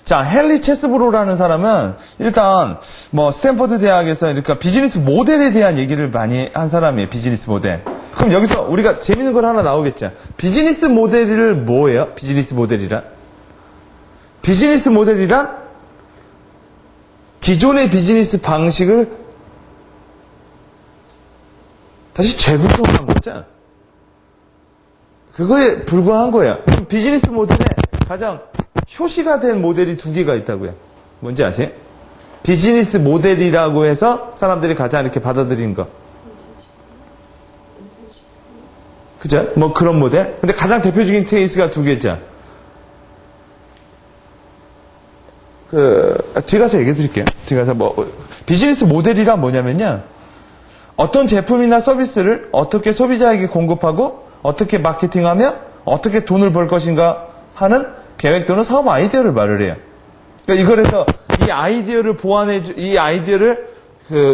자, 헨리 체스브로라는 사람은 일단 뭐 스탠퍼드 대학에서 그러니까 비즈니스 모델에 대한 얘기를 많이 한 사람이에요. 비즈니스 모델. 그럼 여기서 우리가 재밌는 걸 하나 나오겠죠. 비즈니스 모델을 뭐예요? 비즈니스 모델이란? 비즈니스 모델이란 기존의 비즈니스 방식을 다시 재구성한 거죠. 그거에 불과한 거예요. 비즈니스 모델에 가장 효시가 된 모델이 두 개가 있다고요. 뭔지 아세요? 비즈니스 모델이라고 해서 사람들이 가장 이렇게 받아들이는 거. 그죠? 뭐 그런 모델. 근데 가장 대표적인 케이스가 두 개죠. 뒤에 가서 얘기해 드릴게요. 뒤에 가서 비즈니스 모델이란 뭐냐면요. 어떤 제품이나 서비스를 어떻게 소비자에게 공급하고 어떻게 마케팅하며 어떻게 돈을 벌 것인가 하는 계획 또는 사업 아이디어를 말을 해요. 그러니까 이걸 해서 이 아이디어를 이 아이디어를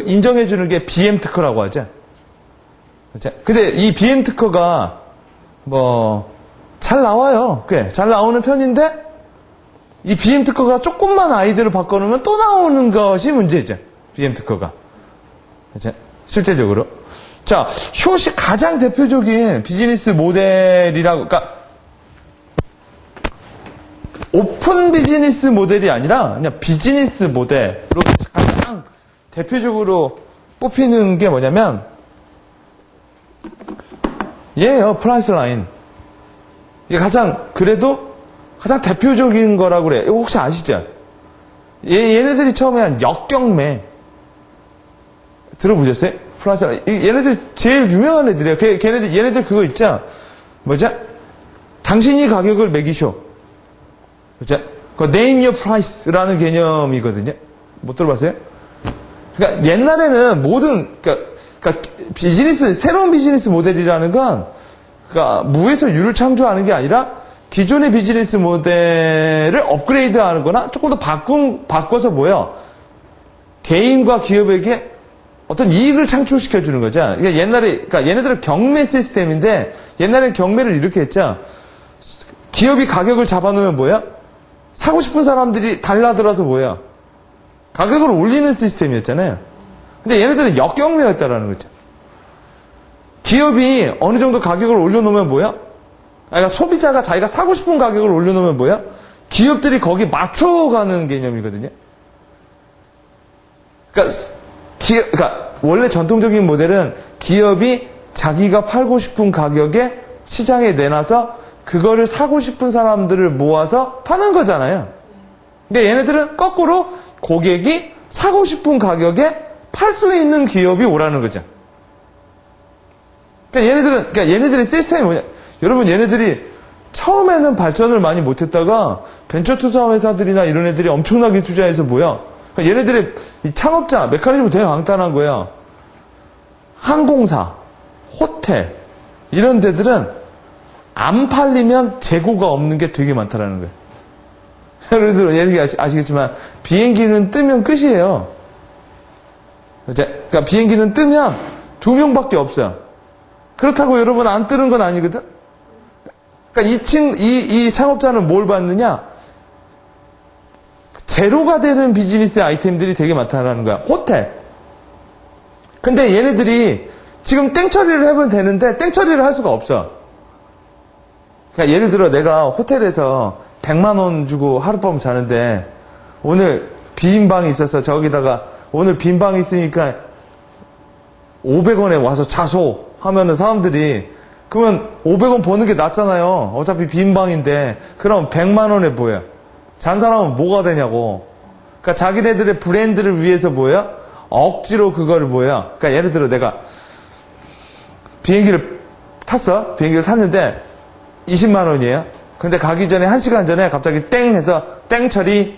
인정해 주는 게 BM 특허라고 하죠. 그렇죠? 근데 이 BM 특허가 잘 나와요. 꽤 잘 나오는 편인데 이 BM 특허가 조금만 아이디어를 바꿔놓으면 또 나오는 것이 문제죠. BM 특허가. 그렇죠? 실제적으로. 자, 효시 가장 대표적인 비즈니스 모델이라고, 그러니까 오픈 비즈니스 모델이 아니라 그냥 비즈니스 모델로 가장 대표적으로 뽑히는 게 뭐냐면 얘예요. 프라이스 라인. 이게 그래도 가장 대표적인 거라고 그래. 이거 혹시 아시죠? 얘네들이 처음에 한 역경매 들어보셨어요? 프라이스 라인. 얘네들 제일 유명한 애들이에요. 얘네들 그거 있죠? 뭐죠? 당신이 가격을 매기쇼. 그죠? 그 name your price라는 개념이거든요. 못 들어봤어요? 그러니까 옛날에는 그러니까 새로운 비즈니스 모델이라는 건 그러니까 무에서 유를 창조하는 게 아니라 기존의 비즈니스 모델을 업그레이드 하는 거나 조금 더 바꿔서 개인과 기업에게 어떤 이익을 창출시켜 주는 거죠. 그러니까 그러니까 얘네들은 경매 시스템인데 옛날에 경매를 이렇게 했죠. 기업이 가격을 잡아놓으면 사고 싶은 사람들이 달라들어서 가격을 올리는 시스템이었잖아요. 근데 얘네들은 역경매였다라는 거죠. 기업이 어느 정도 가격을 올려놓으면 그러니까 소비자가 자기가 사고 싶은 가격을 올려놓으면 기업들이 거기 맞춰가는 개념이거든요. 그러니까 원래 전통적인 모델은 기업이 자기가 팔고 싶은 가격에 시장에 내놔서 그거를 사고 싶은 사람들을 모아서 파는 거잖아요. 근데 얘네들은 거꾸로 고객이 사고 싶은 가격에 팔 수 있는 기업이 오라는 거죠. 그러니까 얘네들의 시스템이 뭐냐. 여러분, 얘네들이 처음에는 발전을 많이 못했다가 벤처 투자 회사들이나 이런 애들이 엄청나게 투자해서 그러니까 얘네들의 이 창업자 메커니즘이 되게 간단한 거예요. 항공사, 호텔 이런 데들은 안 팔리면 재고가 없는 게 되게 많다라는 거예요. 여러분들 얘기 아시겠지만 비행기는 뜨면 끝이에요. 그러니까 비행기는 뜨면 2명밖에 없어요. 그렇다고 여러분 안 뜨는 건 아니거든. 그러니까 이 창업자는 뭘 받느냐? 제로가 되는 비즈니스 아이템들이 되게 많다라는 거야. 호텔. 근데 얘네들이 지금 땡처리를 해보면 되는데 땡처리를 할 수가 없어. 그러니까 예를 들어 내가 호텔에서 100만 원 주고 하룻밤 자는데 오늘 빈 방이 있어서 저기다가 오늘 빈 방이 있으니까 500원에 와서 자소 하면은 사람들이 그러면 500원 버는 게 낫잖아요. 어차피 빈 방인데 그럼 100만 원에 잔 사람은 뭐가 되냐고. 그러니까 자기네들의 브랜드를 위해서 억지로 그거를 그러니까 예를 들어 내가 비행기를 탔는데 20만 원이에요. 근데 가기 전에 1시간 전에 갑자기 땡 해서 땡 처리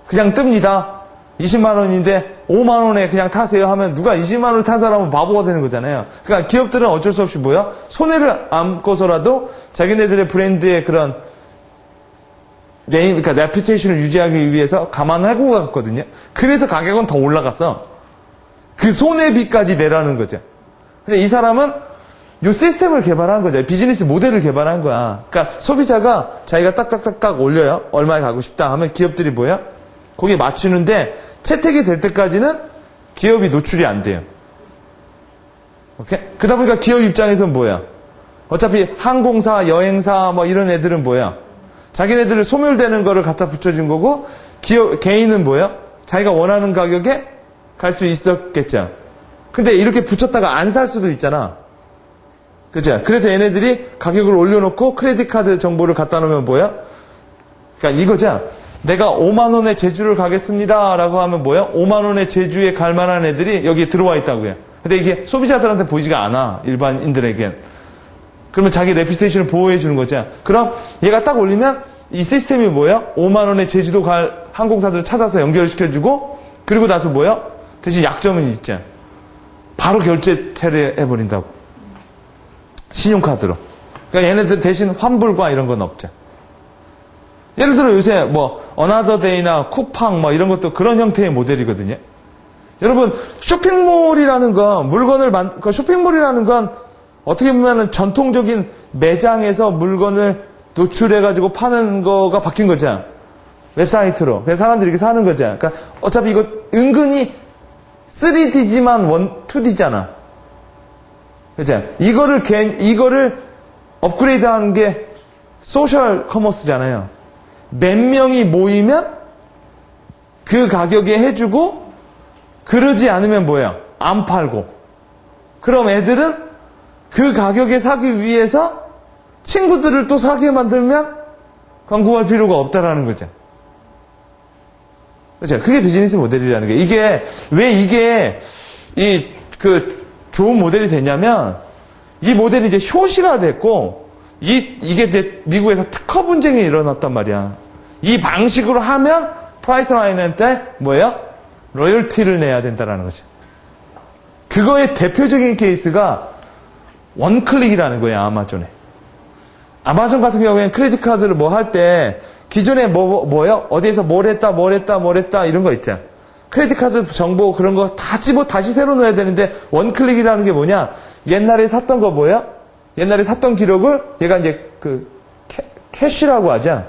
그냥 뜹니다. 20만 원인데 5만 원에 그냥 타세요 하면 누가 20만 원을 탄 사람은 바보가 되는 거잖아요. 그러니까 기업들은 어쩔 수 없이 손해를 안고서라도 자기네들의 브랜드의 그런 그러니까 레퓨테이션을 유지하기 위해서 감안하고 갔거든요. 그래서 가격은 더 올라갔어. 그 손해비까지 내라는 거죠. 근데 이 사람은 요 시스템을 개발한 거죠. 비즈니스 모델을 개발한 거야. 그러니까 소비자가 자기가 딱딱딱딱 올려요. 얼마에 가고 싶다 하면 기업들이 뭐야? 거기에 맞추는데 채택이 될 때까지는 기업이 노출이 안 돼요. 오케이? 그러다 보니까 기업 입장에서는 뭐야? 어차피 항공사, 여행사 뭐 이런 애들은 뭐야? 자기네들을 소멸되는 거를 갖다 붙여준 거고 개인은 뭐야? 자기가 원하는 가격에 갈 수 있었겠죠. 근데 이렇게 붙였다가 안 살 수도 있잖아. 그죠? 그래서 얘네들이 가격을 올려놓고 크레딧 카드 정보를 갖다 놓으면 뭐야? 그러니까 이거죠. 내가 5만 원의 제주를 가겠습니다 라고 하면 뭐야? 5만 원의 제주에 갈 만한 애들이 여기에 들어와 있다고요. 근데 이게 소비자들한테 보이지가 않아. 일반인들에겐. 그러면 자기 레퓨테이션을 보호해 주는 거죠. 그럼 얘가 딱 올리면 이 시스템이 뭐야? 5만 원의 제주도 갈 항공사들을 찾아서 연결시켜주고 그리고 나서 뭐야? 대신 약점은 있죠. 바로 결제 처리해버린다고. 신용카드로. 그러니까 얘네들 대신 환불과 이런 건 없죠. 예를 들어 요새 뭐 어나더데이나 쿠팡 뭐 이런 것도 그런 형태의 모델이거든요. 여러분 쇼핑몰이라는 건 쇼핑몰이라는 건 어떻게 보면은 전통적인 매장에서 물건을 노출해가지고 파는 거가 바뀐 거죠. 웹사이트로. 그래서 사람들이 이렇게 사는 거죠. 그러니까 어차피 이거 은근히 3D지만 2D잖아. 그죠? 이거를 업그레이드 하는 게 소셜 커머스잖아요. 몇 명이 모이면 그 가격에 해주고 그러지 않으면 뭐예요? 안 팔고. 그럼 애들은 그 가격에 사기 위해서 친구들을 또 사게 만들면 광고할 필요가 없다라는 거죠. 그죠? 그게 비즈니스 모델이라는 게. 왜 이게 좋은 모델이 됐냐면, 이 모델이 이제 효시가 됐고, 이게 이제 미국에서 특허 분쟁이 일어났단 말이야. 이 방식으로 하면 프라이스 라인한테 뭐예요? 로열티를 내야 된다라는 거죠. 그거의 대표적인 케이스가 원클릭이라는 거예요, 아마존에. 아마존 같은 경우에는 크레딧 카드를 뭐 할 때, 기존에 뭐요? 어디에서 뭘 했다, 이런 거 있잖아. 크레딧 카드 정보 그런 거 다 다시 새로 넣어야 되는데, 원클릭이라는 게 뭐냐? 옛날에 샀던 거 뭐야? 옛날에 샀던 기록을 얘가 이제 캐시라고 하자.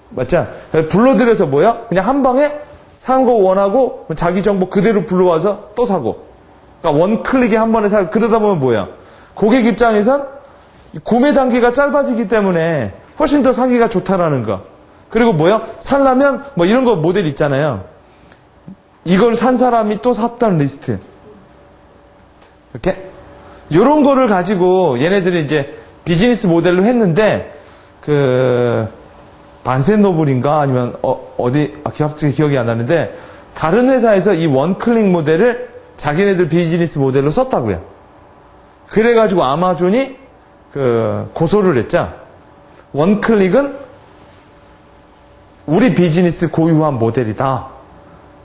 맞죠? 불러들여서 뭐야? 그냥 한 방에 산 거 원하고 자기 정보 그대로 불러와서 또 사고. 그러니까 원클릭에 한 번에 사고. 그러다 보면 뭐야? 고객 입장에선 구매 단기가 짧아지기 때문에 훨씬 더 사기가 좋다라는 거. 그리고 뭐야? 살려면 뭐 이런 거 모델 있잖아요. 이걸 산 사람이 또 샀던 리스트. 이렇게? 요런 거를 가지고 얘네들이 이제 비즈니스 모델로 했는데, 반센노블인가? 아니면, 갑자기 기억이 안 나는데, 다른 회사에서 이 원클릭 모델을 자기네들 비즈니스 모델로 썼다고요. 그래가지고 아마존이 고소를 했죠. 원클릭은 우리 비즈니스 고유한 모델이다.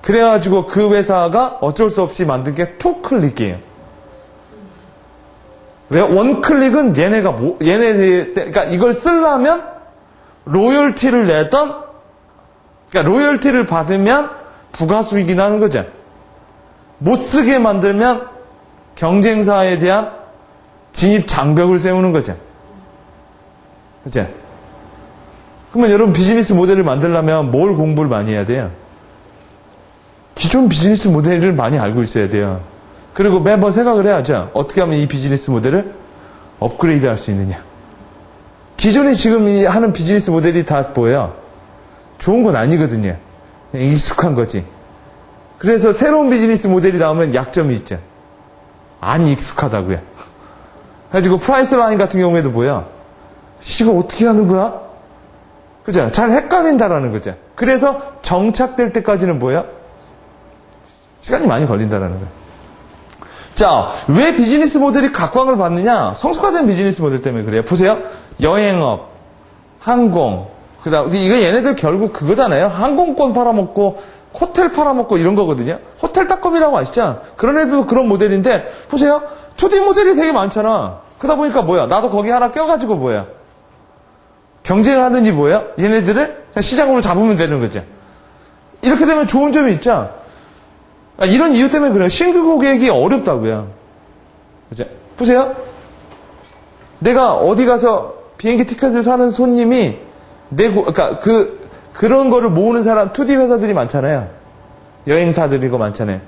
그래가지고 그 회사가 어쩔 수 없이 만든 게 투클릭이에요. 왜? 원클릭은 그러니까 이걸 쓰려면 로열티를 내던, 그러니까 로열티를 받으면 부가수익이 나는 거죠. 못 쓰게 만들면 경쟁사에 대한 진입 장벽을 세우는 거죠. 그죠? 그러면 여러분 비즈니스 모델을 만들려면 뭘 공부를 많이 해야 돼요? 기존 비즈니스 모델을 많이 알고 있어야 돼요. 그리고 매번 생각을 해야죠. 어떻게 하면 이 비즈니스 모델을 업그레이드 할 수 있느냐. 기존에 지금 하는 비즈니스 모델이 다 뭐예요? 좋은 건 아니거든요. 그냥 익숙한 거지. 그래서 새로운 비즈니스 모델이 나오면 약점이 있죠. 안 익숙하다고요. 그래가지고 프라이스 라인 같은 경우에도 뭐야? 이거 어떻게 하는 거야? 그죠? 잘 헷갈린다라는 거죠. 그래서 정착될 때까지는 뭐야? 시간이 많이 걸린다라는 거예요. 자, 왜 비즈니스 모델이 각광을 받느냐? 성숙화된 비즈니스 모델 때문에 그래요. 보세요. 여행업, 항공, 그다음 이거 얘네들 결국 그거잖아요. 항공권 팔아먹고 호텔 팔아먹고 이런 거거든요. 호텔닷컴이라고 아시죠? 그런 애들도 그런 모델인데 보세요. 2D 모델이 되게 많잖아. 그러다 보니까 뭐야? 나도 거기 하나 껴가지고 뭐야? 경쟁하느니 뭐야? 얘네들을 그냥 시장으로 잡으면 되는 거죠. 이렇게 되면 좋은 점이 있죠. 이런 이유 때문에 그래요. 신규 고객이 어렵다고요. 그죠? 보세요. 내가 어디 가서 비행기 티켓을 사는 손님이 그러니까 그런 거를 모으는 사람, 2D 회사들이 많잖아요. 여행사들이고 많잖아요.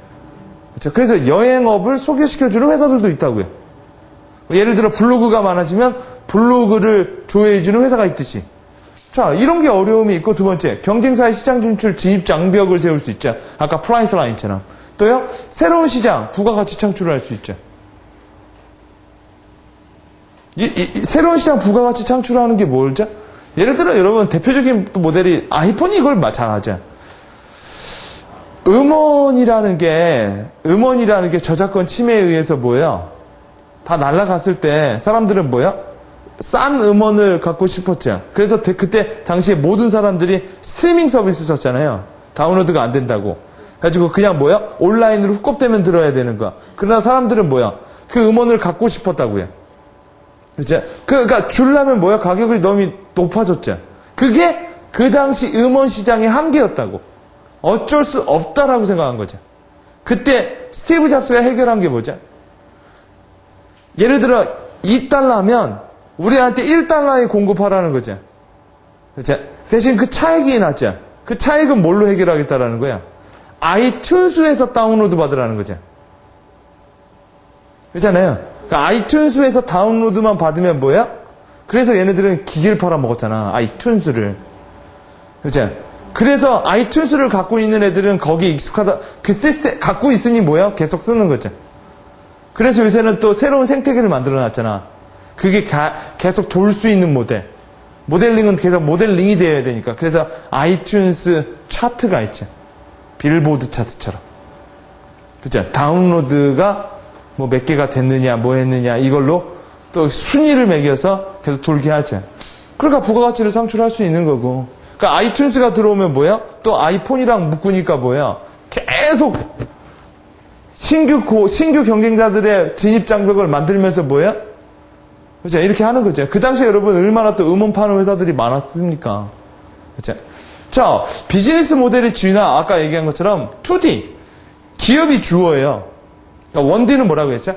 그렇죠? 그래서 여행업을 소개시켜주는 회사들도 있다고요. 예를 들어 블로그가 많아지면 블로그를 조회해주는 회사가 있듯이. 자, 이런 게 어려움이 있고, 두 번째, 경쟁사의 시장 진출 진입 장벽을 세울 수 있죠. 아까 프라이스 라인처럼. 또요, 새로운 시장, 부가가치 창출을 할 수 있죠. 새로운 시장 부가가치 창출하는 게 뭘죠? 예를 들어 여러분 대표적인 모델이 아이폰이 이걸 잘하죠. 음원이라는 게 저작권 침해에 의해서 뭐예요? 다 날아갔을 때 사람들은 뭐예요? 싼 음원을 갖고 싶었죠. 그래서 그때 당시에 모든 사람들이 스트리밍 서비스 썼잖아요. 다운로드가 안 된다고. 그래가지고 그냥 뭐예요? 온라인으로 후kop되면 들어야 되는 거야. 그러나 사람들은 뭐예요? 그 음원을 갖고 싶었다고요. 그렇죠? 그러니까 주려면 뭐야? 가격이 너무 높아졌죠. 그게 그 당시 음원 시장의 한계였다고. 어쩔 수 없다라고 생각한 거죠. 그때 스티브 잡스가 해결한 게 뭐죠? 예를 들어 2달러면 우리한테 1달러에 공급하라는 거죠. 그렇죠? 대신 그 차익이 났죠. 그 차익은 뭘로 해결하겠다라는 거야? 아이튠즈에서 다운로드 받으라는 거죠. 그렇잖아요. 그러니까 아이튠즈에서 다운로드만 받으면 뭐야? 그래서 얘네들은 기계를 팔아먹었잖아. 아이튠즈를. 그렇죠? 그래서 아이튠즈를 갖고 있는 애들은 거기에 익숙하다. 그 시스템 갖고 있으니 뭐야? 계속 쓰는 거죠. 그래서 요새는 또 새로운 생태계를 만들어 놨잖아. 그게 계속 돌 수 있는 모델. 모델링은 계속 모델링이 되어야 되니까. 그래서 아이튠즈 차트가 있죠. 빌보드 차트처럼. 그렇죠? 다운로드가 뭐 몇 개가 됐느냐, 뭐 했느냐, 이걸로 또 순위를 매겨서 계속 돌게 하죠. 그러니까 부가가치를 창출할 수 있는 거고. 그러니까 아이튠즈가 들어오면 뭐야? 또 아이폰이랑 묶으니까 뭐야? 계속 신규 경쟁자들의 진입 장벽을 만들면서 뭐야? 그죠? 이렇게 하는 거죠. 그 당시에 여러분 얼마나 또 음원 파는 회사들이 많았습니까? 그죠? 자, 비즈니스 모델의 주나 아까 얘기한 것처럼 2D. 기업이 주어예요. 그러니까 1D는 뭐라고 했죠?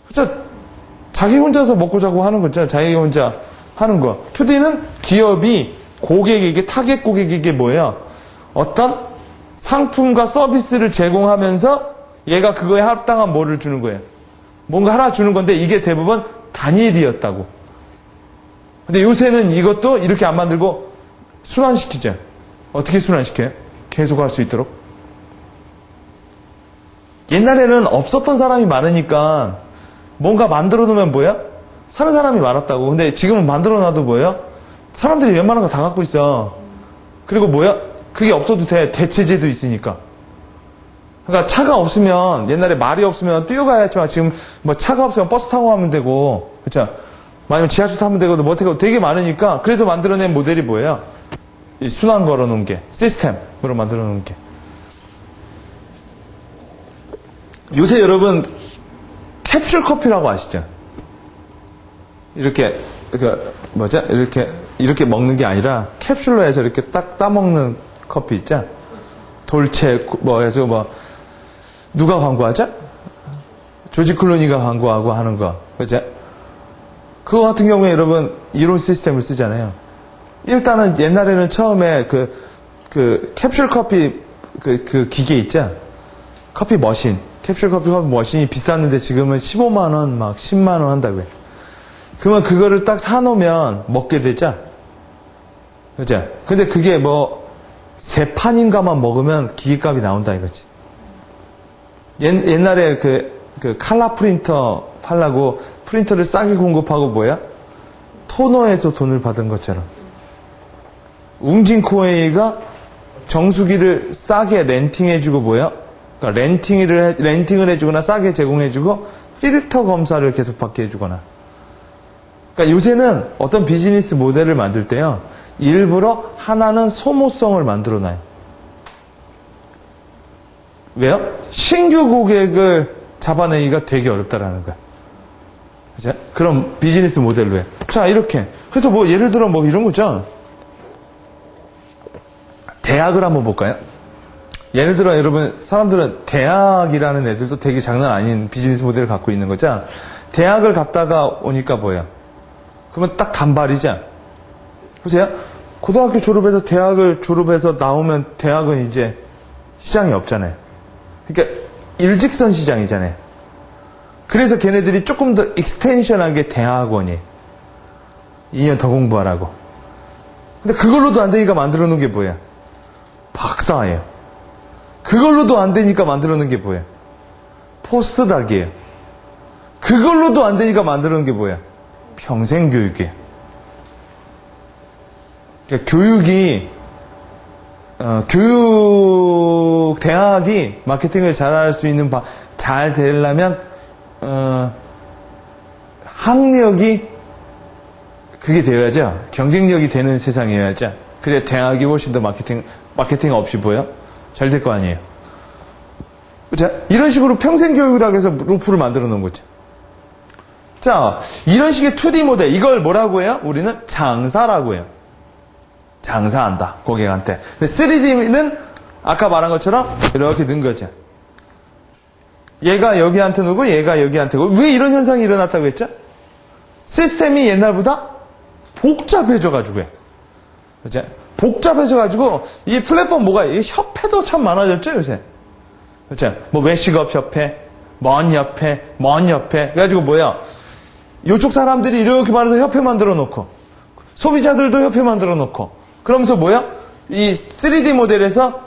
그죠? 자기 혼자서 먹고 자고 하는 거죠. 자기 혼자 하는 거. 2D는 기업이 고객에게, 타겟 고객에게 뭐예요? 어떤 상품과 서비스를 제공하면서 얘가 그거에 합당한 뭐를 주는 거예요. 뭔가 하나 주는 건데 이게 대부분 단일이었다고. 근데 요새는 이것도 이렇게 안 만들고 순환시키죠. 어떻게 순환시켜요? 계속 할 수 있도록. 옛날에는 없었던 사람이 많으니까 뭔가 만들어 놓으면 뭐야? 사는 사람이 많았다고. 근데 지금은 만들어 놔도 뭐예요? 사람들이 웬만한 거 다 갖고 있어. 그리고 뭐야? 그게 없어도 돼. 대체제도 있으니까. 그러니까 차가 없으면, 옛날에 말이 없으면 뛰어가야 했지만 지금 뭐 차가 없으면 버스 타고 가면 되고, 그렇죠? 아니면 지하철 타면 되고, 뭐 되게 많으니까, 그래서 만들어낸 모델이 뭐예요? 이 순환 걸어 놓은 게, 시스템으로 만들어 놓은 게. 요새 여러분, 캡슐 커피라고 아시죠? 이렇게 먹는 게 아니라, 캡슐로 해서 이렇게 딱 따먹는 커피 있죠? 돌체, 누가 광고하죠? 조지 클루니가 광고하고 하는 거. 그죠? 그거 같은 경우에 여러분, 이런 시스템을 쓰잖아요. 일단은 옛날에는 처음에 그 캡슐 커피 그 기계 있죠? 커피 머신. 캡슐 커피 머신이 비쌌는데 지금은 15만원, 막 10만원 한다고요. 그러면 그거를 딱 사놓으면 먹게 되죠? 그죠? 근데 그게 뭐, 3판인가만 먹으면 기계값이 나온다 이거지. 옛날에 그 칼라 프린터 팔라고 프린터를 싸게 공급하고 뭐야? 토너에서 돈을 받은 것처럼. 웅진코웨이가 정수기를 싸게 렌팅해주고 뭐야? 그러니까 렌팅을 해주거나 싸게 제공해주고 필터 검사를 계속 받게 해주거나. 그러니까 요새는 어떤 비즈니스 모델을 만들 때요. 일부러 하나는 소모성을 만들어놔요. 왜요? 신규 고객을 잡아내기가 되게 어렵다라는 거야. 그죠? 그럼 비즈니스 모델로 해. 자, 이렇게. 그래서 뭐 예를 들어 뭐 이런 거죠. 대학을 한번 볼까요? 예를 들어 여러분, 사람들은 대학이라는 애들도 되게 장난 아닌 비즈니스 모델을 갖고 있는 거죠. 대학을 갔다가 오니까 뭐야? 그러면 딱 단발이죠? 보세요. 고등학교 졸업해서 대학을 졸업해서 나오면 대학은 이제 시장이 없잖아요. 그러니까 일직선 시장이잖아요. 그래서 걔네들이 조금 더 익스텐션한 게 대학원이에요. 2년 더 공부하라고. 근데 그걸로도 안 되니까 만들어 놓은 게 뭐야? 박사예요. 그걸로도 안 되니까 만들어 놓은 게 뭐야? 포스트닥이에요. 그걸로도 안 되니까 만들어 놓은 게 뭐야? 평생교육이에요. 그러니까 대학이 마케팅을 잘할 수 있는 잘 되려면, 학력이 그게 되어야죠. 경쟁력이 되는 세상이어야죠. 그래야 대학이 훨씬 더 마케팅 없이 보여? 잘 될 거 아니에요. 자, 이런 식으로 평생교육이라고 해서 루프를 만들어 놓은 거죠. 자, 이런 식의 2D 모델, 이걸 뭐라고 해요? 우리는 장사라고 해요. 장사한다, 고객한테. 근데 3D는 아까 말한 것처럼 이렇게 넣은 거죠. 얘가 여기한테 놓고 얘가 여기한테 놓고. 왜 이런 현상이 일어났다고 했죠? 시스템이 옛날보다 복잡해져가지고요. 그죠? 복잡해져가지고 이 플랫폼 뭐가 이 협회도 참 많아졌죠 요새. 그죠? 뭐 외식업 협회, 먼 협회. 그래가지고 뭐야? 이쪽 사람들이 이렇게 말해서 협회 만들어 놓고 소비자들도 협회 만들어 놓고 그러면서 뭐야? 이 3D 모델에서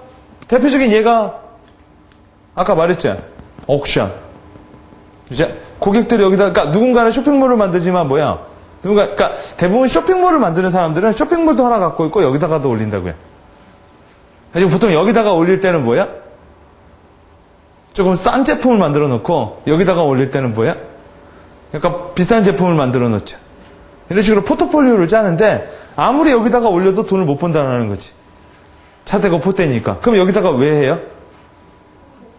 대표적인 예가 아까 말했죠. 옥션. 이제 고객들이 여기다 그러니까 누군가는 쇼핑몰을 만들지만 뭐야? 그러니까 대부분 쇼핑몰을 만드는 사람들은 쇼핑몰도 하나 갖고 있고 여기다가도 올린다고요. 그래서 보통 여기다가 올릴 때는 뭐야? 조금 싼 제품을 만들어 놓고 여기다가 올릴 때는 뭐야? 약간 비싼 제품을 만들어 놓죠. 이런 식으로 포트폴리오를 짜는데 아무리 여기다가 올려도 돈을 못 번다는 거지. 차대고 포대니까. 그럼 여기다가 왜 해요?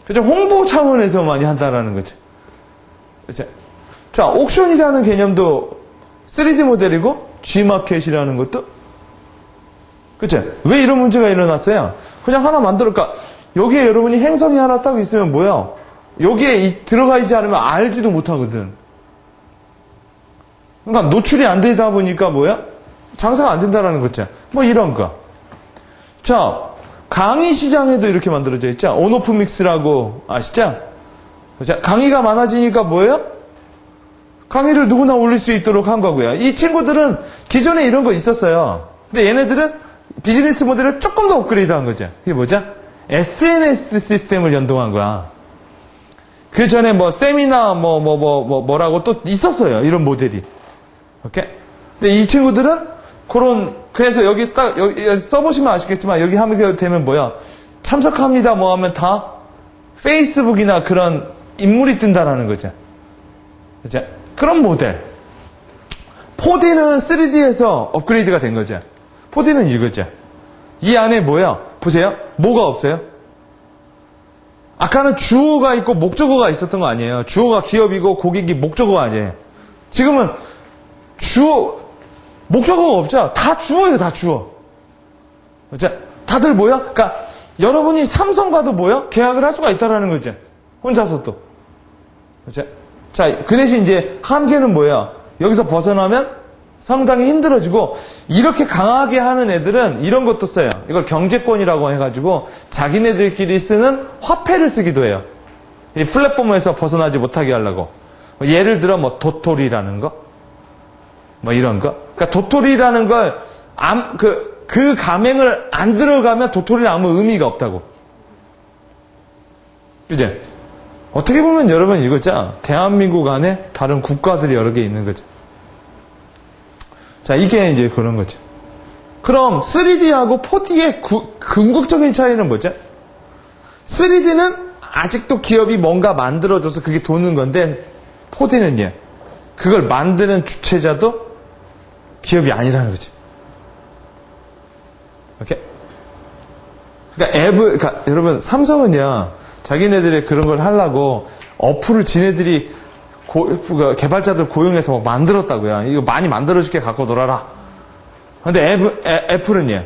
그죠? 홍보 차원에서 많이 한다라는 거죠. 그죠? 자, 옥션이라는 개념도 3D 모델이고 G마켓이라는 것도 그죠? 왜 이런 문제가 일어났어요? 그냥 하나 만들까? 여기에 여러분이 행성이 하나 딱 있으면 뭐야? 여기에 들어가 있지 않으면 알지도 못하거든. 그러니까 노출이 안 되다 보니까 뭐야? 장사가 안 된다라는 거죠. 뭐 이런 거. 자, 강의 시장에도 이렇게 만들어져 있죠. 온오프 믹스라고 아시죠? 자, 강의가 많아지니까 뭐예요? 강의를 누구나 올릴 수 있도록 한 거고요. 이 친구들은 기존에 이런 거 있었어요. 근데 얘네들은 비즈니스 모델을 조금 더 업그레이드 한 거죠. 그게 뭐죠? SNS 시스템을 연동한 거야. 그 전에 뭐 세미나 뭐라고 또 있었어요. 이런 모델이. 오케이? 근데 이 친구들은 그래서 여기 딱 여기 써보시면 아시겠지만 여기 하면 되면 뭐야? 참석합니다 뭐 하면 다 페이스북이나 그런 인물이 뜬다라는 거죠. 그죠? 그런 모델. 4D는 3D에서 업그레이드가 된 거죠. 4D는 이거죠. 이 안에 뭐야? 보세요. 뭐가 없어요? 아까는 주어가 있고 목적어가 있었던 거 아니에요. 주어가 기업이고 고객이 목적어가 아니에요. 지금은 목적어가 없죠. 다 주어예요, 다 주어. 그죠? 다들 뭐야? 그러니까 여러분이 삼성과도 뭐야? 계약을 할 수가 있다라는 거죠. 혼자서 또. 그죠? 자, 그 대신 이제 한계는 뭐야? 여기서 벗어나면 상당히 힘들어지고 이렇게 강하게 하는 애들은 이런 것도 써요. 이걸 경제권이라고 해가지고 자기네들끼리 쓰는 화폐를 쓰기도 해요. 이 플랫폼에서 벗어나지 못하게 하려고. 예를 들어 뭐 도토리라는 거, 뭐 이런 거. 그러니까 도토리라는 걸 그 가맹을 안 들어가면 도토리는 아무 의미가 없다고. 그죠? 어떻게 보면 여러분 이거죠. 대한민국 안에 다른 국가들이 여러 개 있는 거죠. 자, 이게 이제 그런 거죠. 그럼 3D하고 4D의 궁극적인 차이는 뭐죠? 3D는 아직도 기업이 뭔가 만들어줘서 그게 도는 건데 4D는요. 그걸 만드는 주체자도 기업이 아니라는 거죠. 오케이? 그러니까 여러분 삼성은요. 자기네들이 그런 걸 하려고 어플을 지네들이 개발자들 고용해서 만들었다고요. 이거 많이 만들어줄게 갖고 놀아라. 근데 애플은요.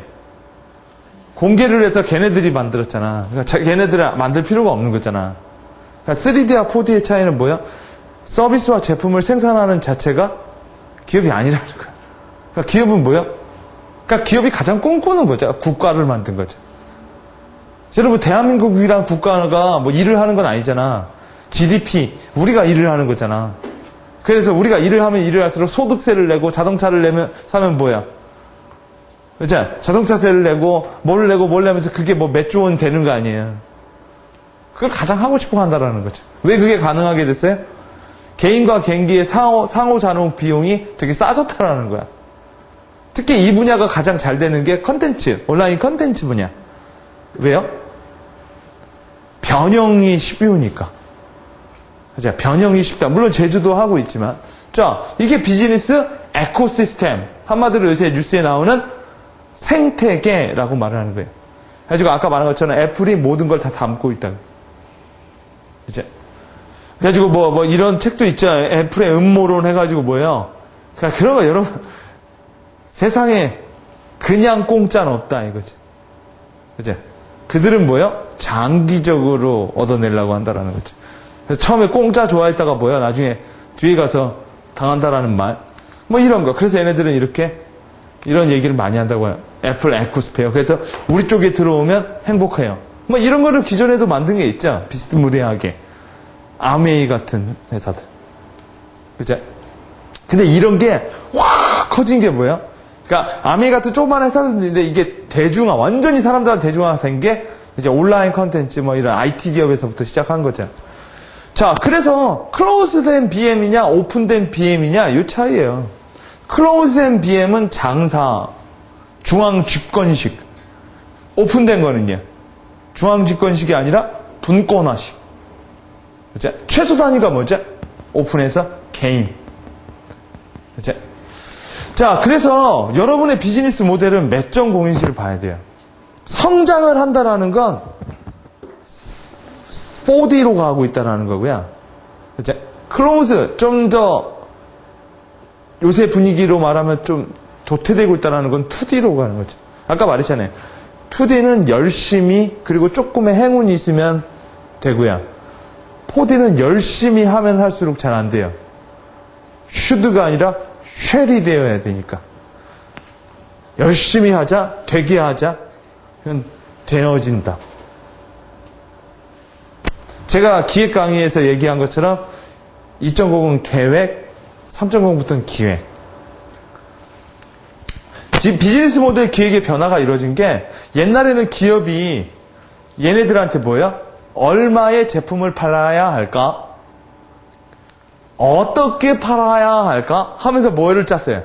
공개를 해서 걔네들이 만들었잖아. 그러니까 걔네들이 만들 필요가 없는 거잖아. 그러니까 3D와 4D의 차이는 뭐야? 서비스와 제품을 생산하는 자체가 기업이 아니라는 거야. 그러니까 기업은 뭐야? 그러니까 기업이 가장 꿈꾸는 거죠. 국가를 만든 거죠. 여러분, 대한민국이란 국가가 뭐 일을 하는 건 아니잖아. GDP, 우리가 일을 하는 거잖아. 그래서 우리가 일을 하면 일을 할수록 소득세를 내고 자동차를 사면 뭐야? 그죠? 자동차세를 내고 뭘 내면서 그게 뭐 몇 조 원 되는 거 아니에요. 그걸 가장 하고 싶어 한다라는 거죠. 왜 그게 가능하게 됐어요? 개인과 개인기의 상호작용 비용이 되게 싸졌다라는 거야. 특히 이 분야가 가장 잘 되는 게 컨텐츠, 온라인 컨텐츠 분야. 왜요? 변형이 쉬우니까. 그죠? 변형이 쉽다. 물론 제주도 하고 있지만. 자, 이게 비즈니스 에코시스템. 한마디로 요새 뉴스에 나오는 생태계라고 말을 하는 거예요. 그래가지고 아까 말한 것처럼 애플이 모든 걸 다 담고 있다. 그죠? 그래가지고 뭐 이런 책도 있죠. 애플의 음모론 해가지고 뭐예요. 그러니까 그런 거 여러분, 세상에 그냥 공짜는 없다 이거지. 그죠? 그들은 뭐예요? 장기적으로 얻어내려고 한다라는 거죠. 그래서 처음에 공짜 좋아했다가 뭐예요? 나중에 뒤에 가서 당한다라는 말. 뭐 이런 거. 그래서 얘네들은 이런 얘기를 많이 한다고 해요. 애플 에코스페어. 그래서 우리 쪽에 들어오면 행복해요. 뭐 이런 거를 기존에도 만든 게 있죠. 비스무리하게. 아메이 같은 회사들. 그죠? 근데 이런 게 확 커진 게 뭐예요? 그러니까 아메이 같은 조그만 회사들인데 이게 완전히 사람들한테 대중화가 된 게 이제 온라인 컨텐츠 뭐 이런 IT 기업에서부터 시작한 거죠. 자, 그래서 클로즈된 BM이냐 오픈된 BM이냐 이 차이예요. 클로즈된 BM은 장사, 중앙 집권식. 오픈된 거는요. 중앙 집권식이 아니라 분권화식. 그죠? 최소 단위가 뭐죠? 오픈해서 개인. 그죠? 자, 그래서 여러분의 비즈니스 모델은 몇 점 공인지를 봐야 돼요. 성장을 한다라는 건 4D로 가고 있다라는 거고요. 그죠? 클로즈, 좀 더 요새 분위기로 말하면 좀 도태되고 있다라는 건 2D로 가는 거죠. 아까 말했잖아요. 2D는 열심히 그리고 조금의 행운이 있으면 되고요. 4D는 열심히 하면 할수록 잘 안 돼요. should가 아니라 shall이 되어야 되니까. 열심히 하자, 되게 하자, 그건 되어진다. 제가 기획 강의에서 얘기한 것처럼 2.0은 계획, 3.0부터는 기획. 지금 비즈니스 모델 기획의 변화가 이루어진 게 옛날에는 기업이 얘네들한테 뭐예요? 얼마의 제품을 팔아야 할까? 어떻게 팔아야 할까? 하면서 뭐를 짰어요?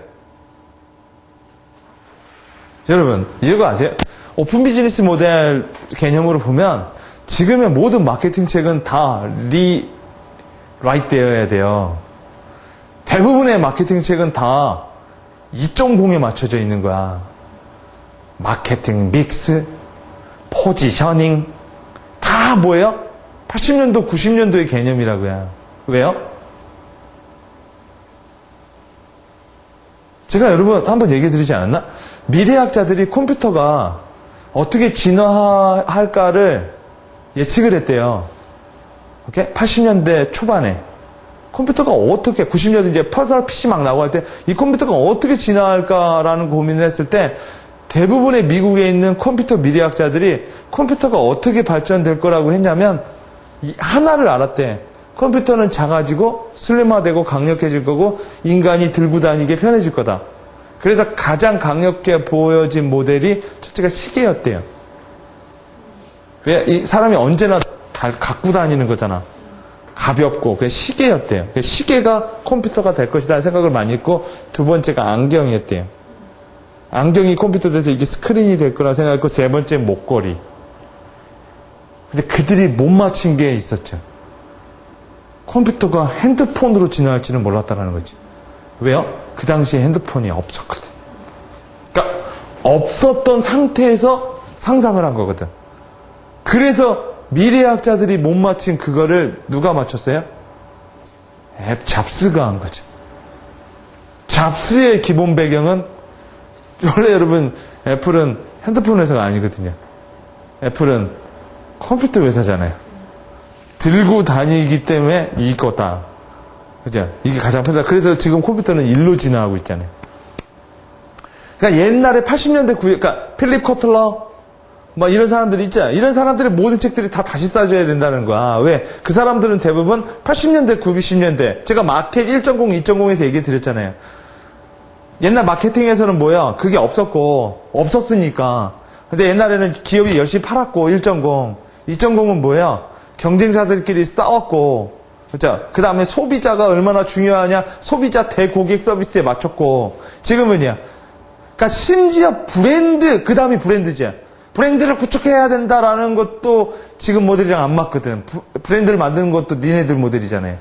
여러분, 이거 아세요? 오픈 비즈니스 모델 개념으로 보면 지금의 모든 마케팅 책은 다 리라이트 되어야 돼요. 대부분의 마케팅 책은 다 2.0에 맞춰져 있는 거야. 마케팅 믹스, 포지셔닝, 다 뭐예요? 80년도, 90년도의 개념이라고요. 왜요? 제가 여러분 한번 얘기해 드리지 않았나? 미래학자들이 컴퓨터가 어떻게 진화할까를 예측을 했대요. 오케이? 80년대 초반에. 컴퓨터가 어떻게, 90년대 이제 퍼스널 PC 막 나오고 할 때, 이 컴퓨터가 어떻게 진화할까라는 고민을 했을 때, 대부분의 미국에 있는 컴퓨터 미래학자들이 컴퓨터가 어떻게 발전될 거라고 했냐면, 하나를 알았대. 컴퓨터는 작아지고, 슬림화되고, 강력해질 거고, 인간이 들고 다니기 편해질 거다. 그래서 가장 강력해 보여진 모델이 첫째가 시계였대요. 왜? 이 사람이 언제나 갖고 다니는 거잖아. 가볍고. 그래서 시계였대요. 그래서 시계가 컴퓨터가 될 것이라는 생각을 많이 했고, 두 번째가 안경이었대요. 안경이 컴퓨터 돼서 이게 스크린이 될 거라 생각했고, 세 번째 목걸이. 근데 그들이 못 맞힌 게 있었죠. 컴퓨터가 핸드폰으로 진화할지는 몰랐다는 거지. 왜요? 그 당시에 핸드폰이 없었거든. 그러니까 없었던 상태에서 상상을 한 거거든. 그래서 미래학자들이 못 맞힌 그거를 누가 맞췄어요? 잡스가 한 거죠. 잡스의 기본 배경은 원래 여러분 애플은 핸드폰 회사가 아니거든요. 애플은 컴퓨터 회사잖아요. 들고 다니기 때문에 이거다. 그죠? 이게 가장 편하다. 그래서 지금 컴퓨터는 일로 진화하고 있잖아요. 그러니까 옛날에 80년대 그러니까 필립 커틀러 뭐 이런 사람들이 있죠. 이런 사람들의 모든 책들이 다 다시 싸줘야 된다는 거야. 왜? 그 사람들은 대부분 80년대, 90년대 제가 마켓 1.0, 2.0에서 얘기 드렸잖아요. 옛날 마케팅에서는 뭐야? 그게 없었으니까. 근데 옛날에는 기업이 열심히 팔았고 1.0, 2.0은 뭐야? 경쟁자들끼리 싸웠고, 그죠? 그 다음에 소비자가 얼마나 중요하냐? 소비자 대고객 서비스에 맞췄고, 지금은요. 그러니까 심지어 브랜드, 그 다음이 브랜드죠. 브랜드를 구축해야 된다라는 것도 지금 모델이랑 안 맞거든. 브랜드를 만드는 것도 니네들 모델이잖아요.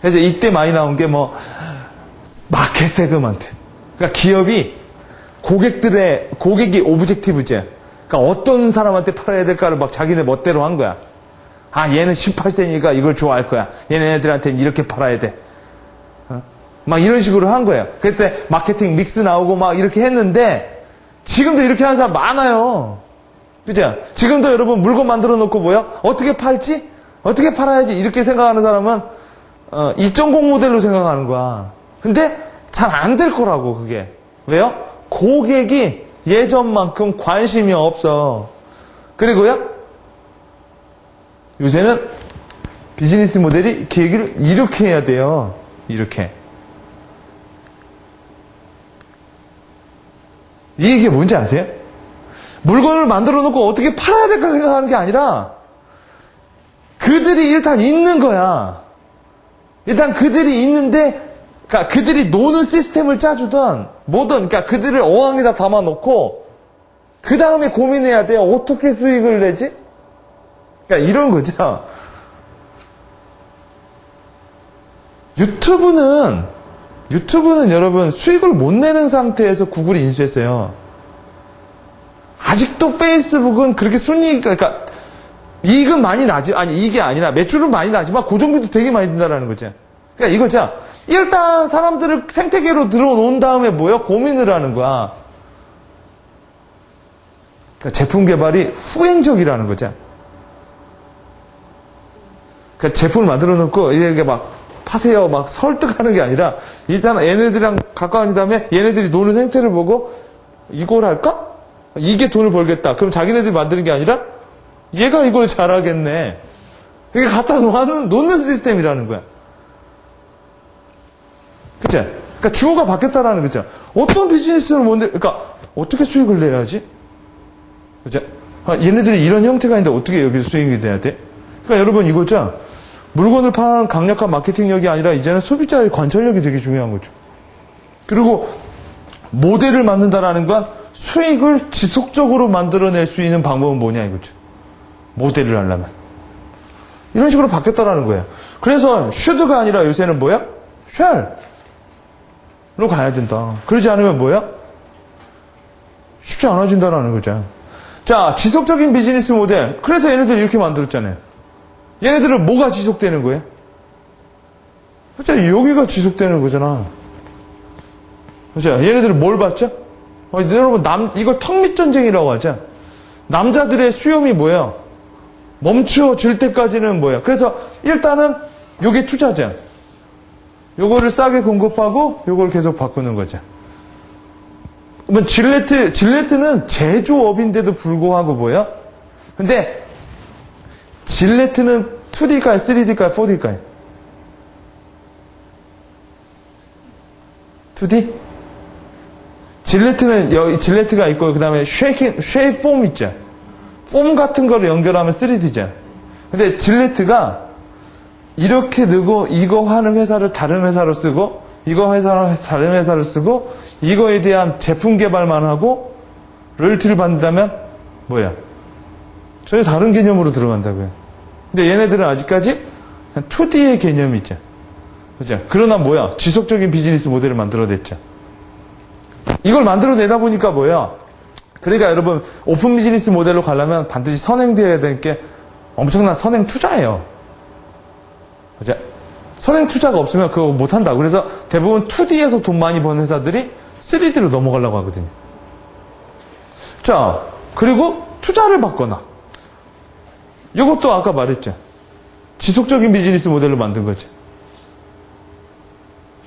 그래서 이때 많이 나온 게 뭐, 마켓 세그먼트. 그러니까 기업이 고객이 오브젝티브죠. 그러니까 어떤 사람한테 팔아야 될까를 막 자기네 멋대로 한 거야. 아, 얘는 18세니까 이걸 좋아할 거야. 얘네들한테는 이렇게 팔아야 돼. 막 이런 식으로 한 거예요. 그때 마케팅 믹스 나오고 막 이렇게 했는데 지금도 이렇게 하는 사람 많아요. 그죠? 지금도 여러분 물건 만들어 놓고 뭐요? 어떻게 팔지? 어떻게 팔아야지? 이렇게 생각하는 사람은 2.0 모델로 생각하는 거야. 근데 잘 안 될 거라고 그게. 왜요? 고객이 예전만큼 관심이 없어. 그리고요, 요새는 비즈니스 모델이 계획을 이렇게 해야 돼요. 이렇게. 이게 뭔지 아세요? 물건을 만들어 놓고 어떻게 팔아야 될까 생각하는 게 아니라 그들이 일단 있는 거야. 일단 그들이 있는데, 그러니까 그들이 노는 시스템을 짜주던 뭐든, 그러니까 그들을 어항에다 담아놓고 그 다음에 고민해야 돼요. 어떻게 수익을 내지? 그러니까 이런 거죠. 유튜브는 여러분 수익을 못 내는 상태에서 구글이 인수했어요. 아직도 페이스북은 그렇게 그러니까 이익은 많이 나지, 아니 이익이 아니라 매출은 많이 나지만 고정비도 되게 많이 든다는 거죠. 그러니까 이거죠. 일단 사람들을 생태계로 들어놓은 다음에 뭐야? 고민을 하는 거야. 그러니까 제품 개발이 후행적이라는 거죠. 그러니까 제품을 만들어 놓고 이게 막 파세요 막 설득하는 게 아니라 일단 얘네들이랑 가까워진 다음에 얘네들이 노는 행태를 보고 이걸 할까? 이게 돈을 벌겠다. 그럼 자기네들이 만드는 게 아니라 얘가 이걸 잘하겠네. 이게 갖다 놓는 시스템이라는 거야. 그치? 그러니까 주어가 바뀌었다라는 거죠. 어떤 비즈니스를 그러니까 어떻게 수익을 내야지? 그치? 얘네들이 이런 형태가 있는데 어떻게 여기서 수익이 돼야 돼? 그러니까 여러분 이거죠. 물건을 파는 강력한 마케팅력이 아니라 이제는 소비자의 관찰력이 되게 중요한 거죠. 그리고 모델을 만든다라는 건 수익을 지속적으로 만들어낼 수 있는 방법은 뭐냐 이거죠. 모델을 하려면. 이런 식으로 바뀌었다라는 거예요. 그래서 should가 아니라 요새는 뭐야? shall로 가야 된다. 그러지 않으면 뭐야? 쉽지 않아진다라는 거죠. 자, 지속적인 비즈니스 모델. 그래서 얘네들 이렇게 만들었잖아요. 얘네들은 뭐가 지속되는 거예요? 그렇죠? 여기가 지속되는 거잖아. 그렇죠? 얘네들은 뭘 봤죠? 여러분, 이걸 턱밑전쟁이라고 하죠? 남자들의 수염이 뭐예요? 멈춰질 때까지는 뭐예요? 그래서 일단은 요게 투자죠. 요거를 싸게 공급하고 요걸 계속 바꾸는 거죠. 그러면 질레트는 제조업인데도 불구하고 뭐예요? 근데 질레트는 2D일까요? 3D일까요? 4D일까요? 2D? 질레트가 있고 그 다음에 쉐이폼 있죠. 폼 같은 거를 연결하면 3D죠. 근데 질레트가 이렇게 넣고 이거 하는 회사를 다른 회사로 쓰고 이거 회사를 다른 회사로 쓰고 이거에 대한 제품 개발만 하고 로열티를 받는다면 뭐야? 전혀 다른 개념으로 들어간다고요. 근데 얘네들은 아직까지 2D의 개념이 있죠. 그죠? 그러나 뭐야? 지속적인 비즈니스 모델을 만들어냈죠. 이걸 만들어내다 보니까 뭐야? 그러니까 여러분, 오픈 비즈니스 모델로 가려면 반드시 선행되어야 될 게 엄청난 선행 투자예요. 그죠? 선행 투자가 없으면 그거 못한다. 그래서 대부분 2D에서 돈 많이 버는 회사들이 3D로 넘어가려고 하거든요. 자, 그리고 투자를 받거나. 이것도 아까 말했죠. 지속적인 비즈니스 모델로 만든 거죠.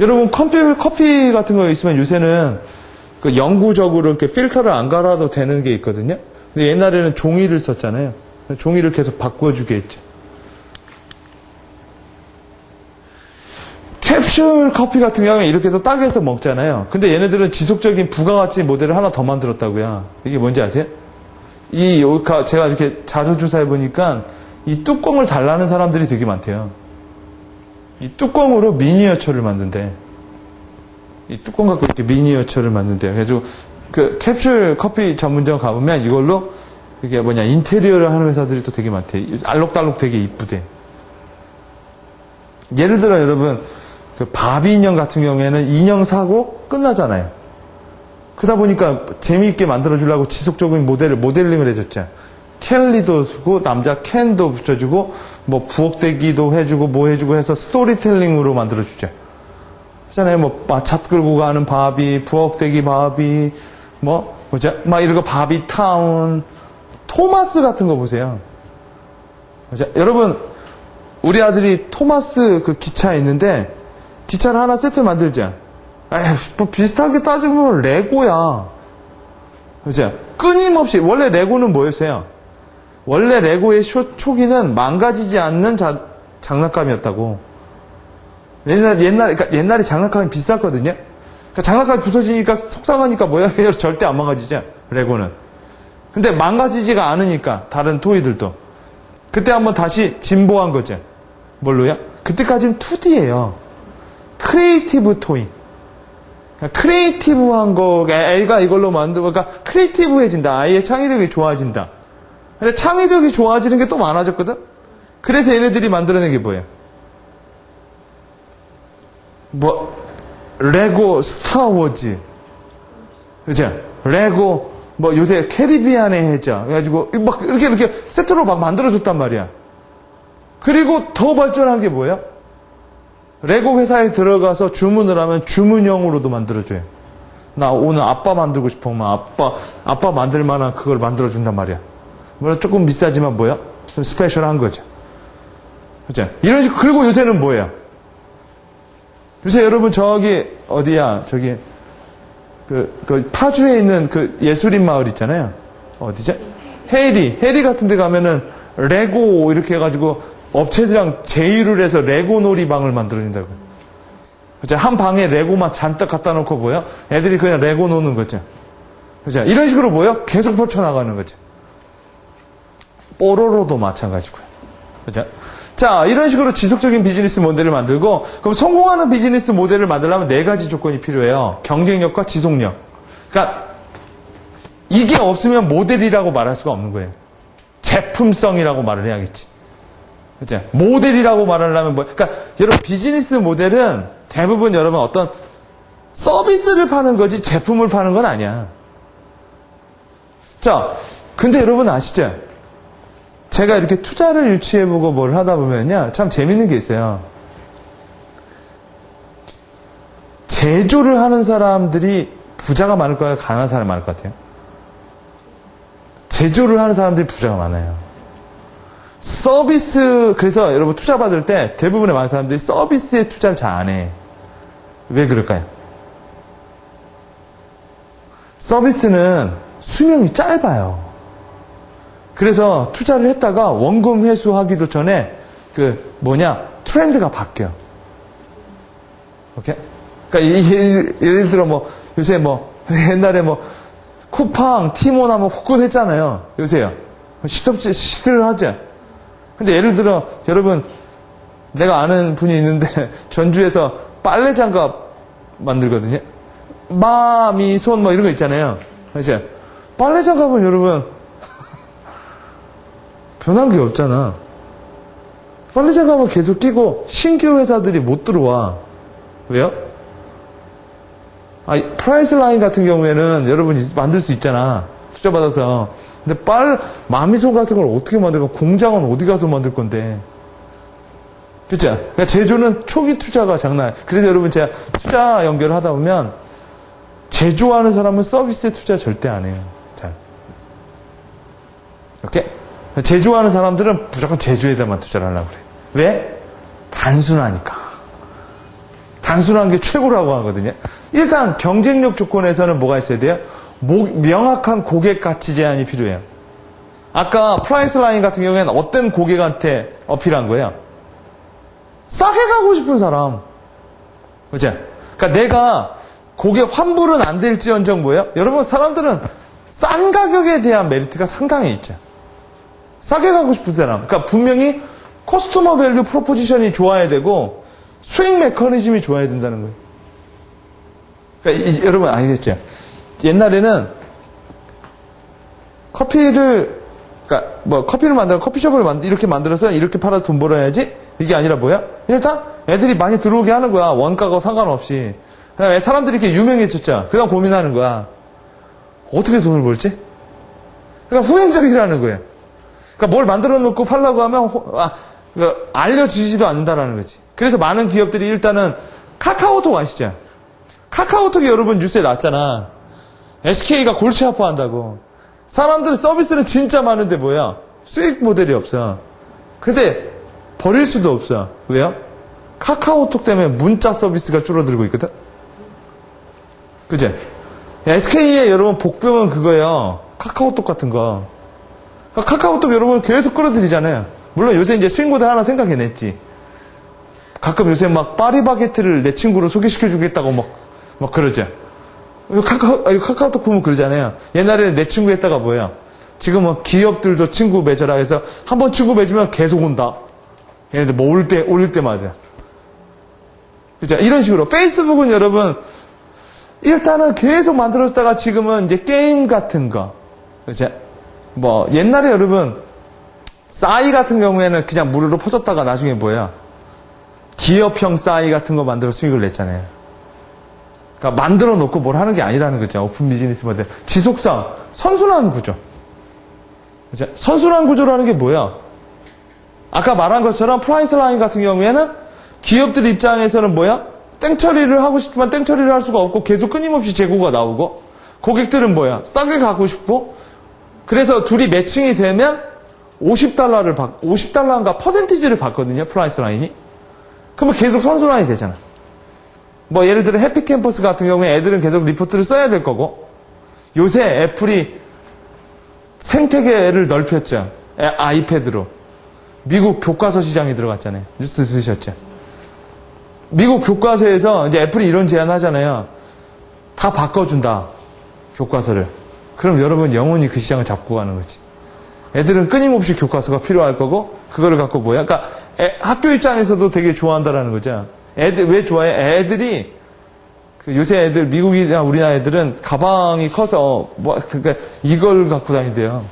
여러분, 커피 같은 거 있으면 요새는 그 영구적으로 이렇게 필터를 안 갈아도 되는 게 있거든요. 근데 옛날에는 종이를 썼잖아요. 종이를 계속 바꿔주게 했죠. 캡슐 커피 같은 경우에 이렇게 해서 따개서 먹잖아요. 근데 얘네들은 지속적인 부가가치 모델을 하나 더 만들었다고요. 이게 뭔지 아세요? 제가 이렇게 자료조사해 보니까 이 뚜껑을 달라는 사람들이 되게 많대요. 이 뚜껑으로 미니어처를 만든대. 이 뚜껑 갖고 이렇게 미니어처를 만든대요. 그래가지고 그 캡슐 커피 전문점 가보면 이걸로 이게 인테리어를 하는 회사들이 또 되게 많대. 알록달록 되게 이쁘대. 예를 들어 여러분, 그 바비 인형 같은 경우에는 인형 사고 끝나잖아요. 그러다 보니까 재미있게 만들어주려고 지속적인 모델링을 해줬죠. 켈리도 쓰고, 남자 캔도 붙여주고, 뭐 부엌대기도 해주고, 뭐 해주고 해서 스토리텔링으로 만들어주죠. 그잖아요. 뭐, 마차 끌고 가는 바비, 부엌대기 바비, 막 이런 거 바비 타운, 토마스 같은 거 보세요. 여러분, 우리 아들이 토마스 그 기차 있는데, 기차를 하나 세트 만들자. 에휴, 뭐 비슷하게 따지면 레고야. 그죠? 끊임없이, 원래 레고는 뭐였어요? 원래 레고의 초기는 망가지지 않는 장난감이었다고. 옛날에 장난감이 비쌌거든요? 그러니까 장난감이 부서지니까 속상하니까 뭐야? 그냥 절대 안 망가지죠, 레고는. 근데 망가지지가 않으니까, 다른 토이들도. 그때 한번 다시 진보한 거죠. 뭘로요? 그때까지는 2D예요. 크리에이티브 토이. 크리에이티브한 거, 애가 이걸로 만들고, 그러니까 크리에이티브해진다. 아이의 창의력이 좋아진다. 근데 창의력이 좋아지는 게 또 많아졌거든? 그래서 얘네들이 만들어낸 게 뭐예요? 레고 스타워즈. 그죠? 레고, 요새 캐리비안의 해적. 그래가지고, 이렇게 세트로 막 만들어줬단 말이야. 그리고 더 발전한 게 뭐예요? 레고 회사에 들어가서 주문을 하면 주문형으로도 만들어줘요. 나 오늘 아빠 만들고 싶어. 아빠 만들 만한 그걸 만들어준단 말이야. 물론 조금 비싸지만 뭐야? 좀 스페셜한 거죠. 그죠? 이런 식으로. 그리고 요새는 뭐예요? 요새 여러분 어디야? 파주에 있는 그 예술인 마을 있잖아요. 어디죠? 해리 같은 데 가면은 레고 이렇게 해가지고 업체들이랑 제휴를 해서 레고 놀이방을 만들어준다고. 그죠? 한 방에 레고만 잔뜩 갖다 놓고 뭐요? 애들이 그냥 레고 노는 거죠. 그죠? 이런 식으로 뭐요? 계속 펼쳐나가는 거죠. 뽀로로도 마찬가지고요. 그죠? 자, 이런 식으로 지속적인 비즈니스 모델을 만들고, 그럼 성공하는 비즈니스 모델을 만들려면 4가지 조건이 필요해요. 경쟁력과 지속력. 그러니까 이게 없으면 모델이라고 말할 수가 없는 거예요. 제품성이라고 말을 해야겠지. 그죠? 모델이라고 말하려면 그러니까 여러분 비즈니스 모델은 대부분 여러분 어떤 서비스를 파는 거지 제품을 파는 건 아니야. 자, 근데 여러분 아시죠? 제가 이렇게 투자를 유치해보고 뭘 하다 보면요, 참 재밌는 게 있어요. 제조를 하는 사람들이 부자가 많을 거야, 가난한 사람이 많을 것 같아요? 제조를 하는 사람들이 부자가 많아요. 그래서 여러분 투자 받을 때 대부분의 많은 사람들이 서비스에 투자를 잘 안 해. 왜 그럴까요? 서비스는 수명이 짧아요. 그래서 투자를 했다가 원금 회수하기도 전에 트렌드가 바뀌어. 오케이? 그러니까 예를 들어 요새 옛날에 쿠팡, 티모나 호권 했잖아요. 요새요. 시들 하죠. 근데 예를 들어 여러분 내가 아는 분이 있는데 전주에서 빨래 장갑 만들거든요. 마미손 이런 거 있잖아요. 이제 빨래 장갑은 여러분 변한 게 없잖아. 빨래 장갑은 계속 끼고 신규 회사들이 못 들어와. 왜요? 프라이스 라인 같은 경우에는 여러분이 만들 수 있잖아. 투자 받아서. 근데 마미손 같은 걸 어떻게 만들까? 공장은 어디 가서 만들 건데. 그쵸? 그러니까 제조는 초기 투자가 장난. 그래서 여러분 제가 투자 연결을 하다 보면 제조하는 사람은 서비스에 투자 절대 안 해요. 잘. 오케이? 제조하는 사람들은 무조건 제조에다만 투자를 하려고 그래. 왜? 단순하니까. 단순한 게 최고라고 하거든요. 일단 경쟁력 조건에서는 뭐가 있어야 돼요? 명확한 고객 가치 제한이 필요해요. 아까 프라이스 라인 같은 경우에는 어떤 고객한테 어필한 거예요? 싸게 가고 싶은 사람. 그죠? 그러니까 내가 고객 환불은 안 될지언정 뭐예요? 여러분, 사람들은 싼 가격에 대한 메리트가 상당히 있죠. 싸게 가고 싶은 사람. 그러니까 분명히 커스터머 밸류 프로포지션이 좋아야 되고 수익 메커니즘이 좋아야 된다는 거예요. 그러니까 여러분 아시겠죠? 옛날에는 커피를 커피숍을 이렇게 만들어서 이렇게 팔아서 돈 벌어야지 이게 아니라 뭐야? 일단 애들이 많이 들어오게 하는 거야. 원가가 상관없이. 그다음에 사람들이 이렇게 유명해졌죠. 그다음 고민하는 거야. 어떻게 돈을 벌지? 그러니까 후행적이라는 거예요. 그러니까 뭘 만들어 놓고 팔라고 하면 알려지지도 않는다라는 거지. 그래서 많은 기업들이 일단은 카카오톡 아시죠? 카카오톡이 여러분 뉴스에 났잖아. SK가 골치 아파한다고. 사람들은 서비스는 진짜 많은데 뭐야? 수익 모델이 없어. 근데 버릴 수도 없어. 왜요? 카카오톡 때문에 문자 서비스가 줄어들고 있거든? 그죠? SK의 여러분 복병은 그거예요. 카카오톡 같은 거. 그러니까 카카오톡 여러분 계속 끌어들이잖아요. 물론 요새 이제 수익 모델 하나 생각해냈지. 가끔 요새 막 파리바게트를 내 친구로 소개시켜주겠다고 막 그러죠. 카카오톡 보면 그러잖아요. 옛날에는 내 친구 했다가 뭐예요? 지금은 기업들도 친구 맺어라 해서 한번 친구 맺으면 계속 온다. 얘네들 뭐 올 때마다. 그죠? 이런 식으로. 페이스북은 여러분, 일단은 계속 만들었다가 지금은 이제 게임 같은 거. 그죠? 뭐, 옛날에 여러분, 싸이 같은 경우에는 그냥 무료로 퍼졌다가 나중에 뭐예요? 기업형 싸이 같은 거 만들어 수익을 냈잖아요. 그러니까 만들어 놓고 뭘 하는 게 아니라는 거죠. 오픈 비즈니스 모델. 지속성, 선순환 구조. 그죠? 선순환 구조라는 게 뭐야? 아까 말한 것처럼 프라이스 라인 같은 경우에는 기업들 입장에서는 뭐야? 땡처리를 하고 싶지만 땡처리를 할 수가 없고 계속 끊임없이 재고가 나오고 고객들은 뭐야? 싸게 가고 싶고 그래서 둘이 매칭이 되면 50달러인가 퍼센티지를 받거든요. 프라이스 라인이. 그러면 계속 선순환이 되잖아. 뭐 예를 들어 해피캠퍼스 같은 경우에 애들은 계속 리포트를 써야 될 거고 요새 애플이 생태계를 넓혔죠. 아이패드로. 미국 교과서 시장에 들어갔잖아요. 뉴스 쓰셨죠. 미국 교과서에서 이제 애플이 이런 제안 하잖아요. 다 바꿔준다. 교과서를. 그럼 여러분 영원히 그 시장을 잡고 가는 거지. 애들은 끊임없이 교과서가 필요할 거고 그거를 갖고 뭐야? 그러니까 학교 입장에서도 되게 좋아한다라는 거죠. 애들 왜 좋아해? 애들이 요새 애들 미국이나 우리나라 애들은 가방이 커서 그러니까 이걸 갖고 다닌대요.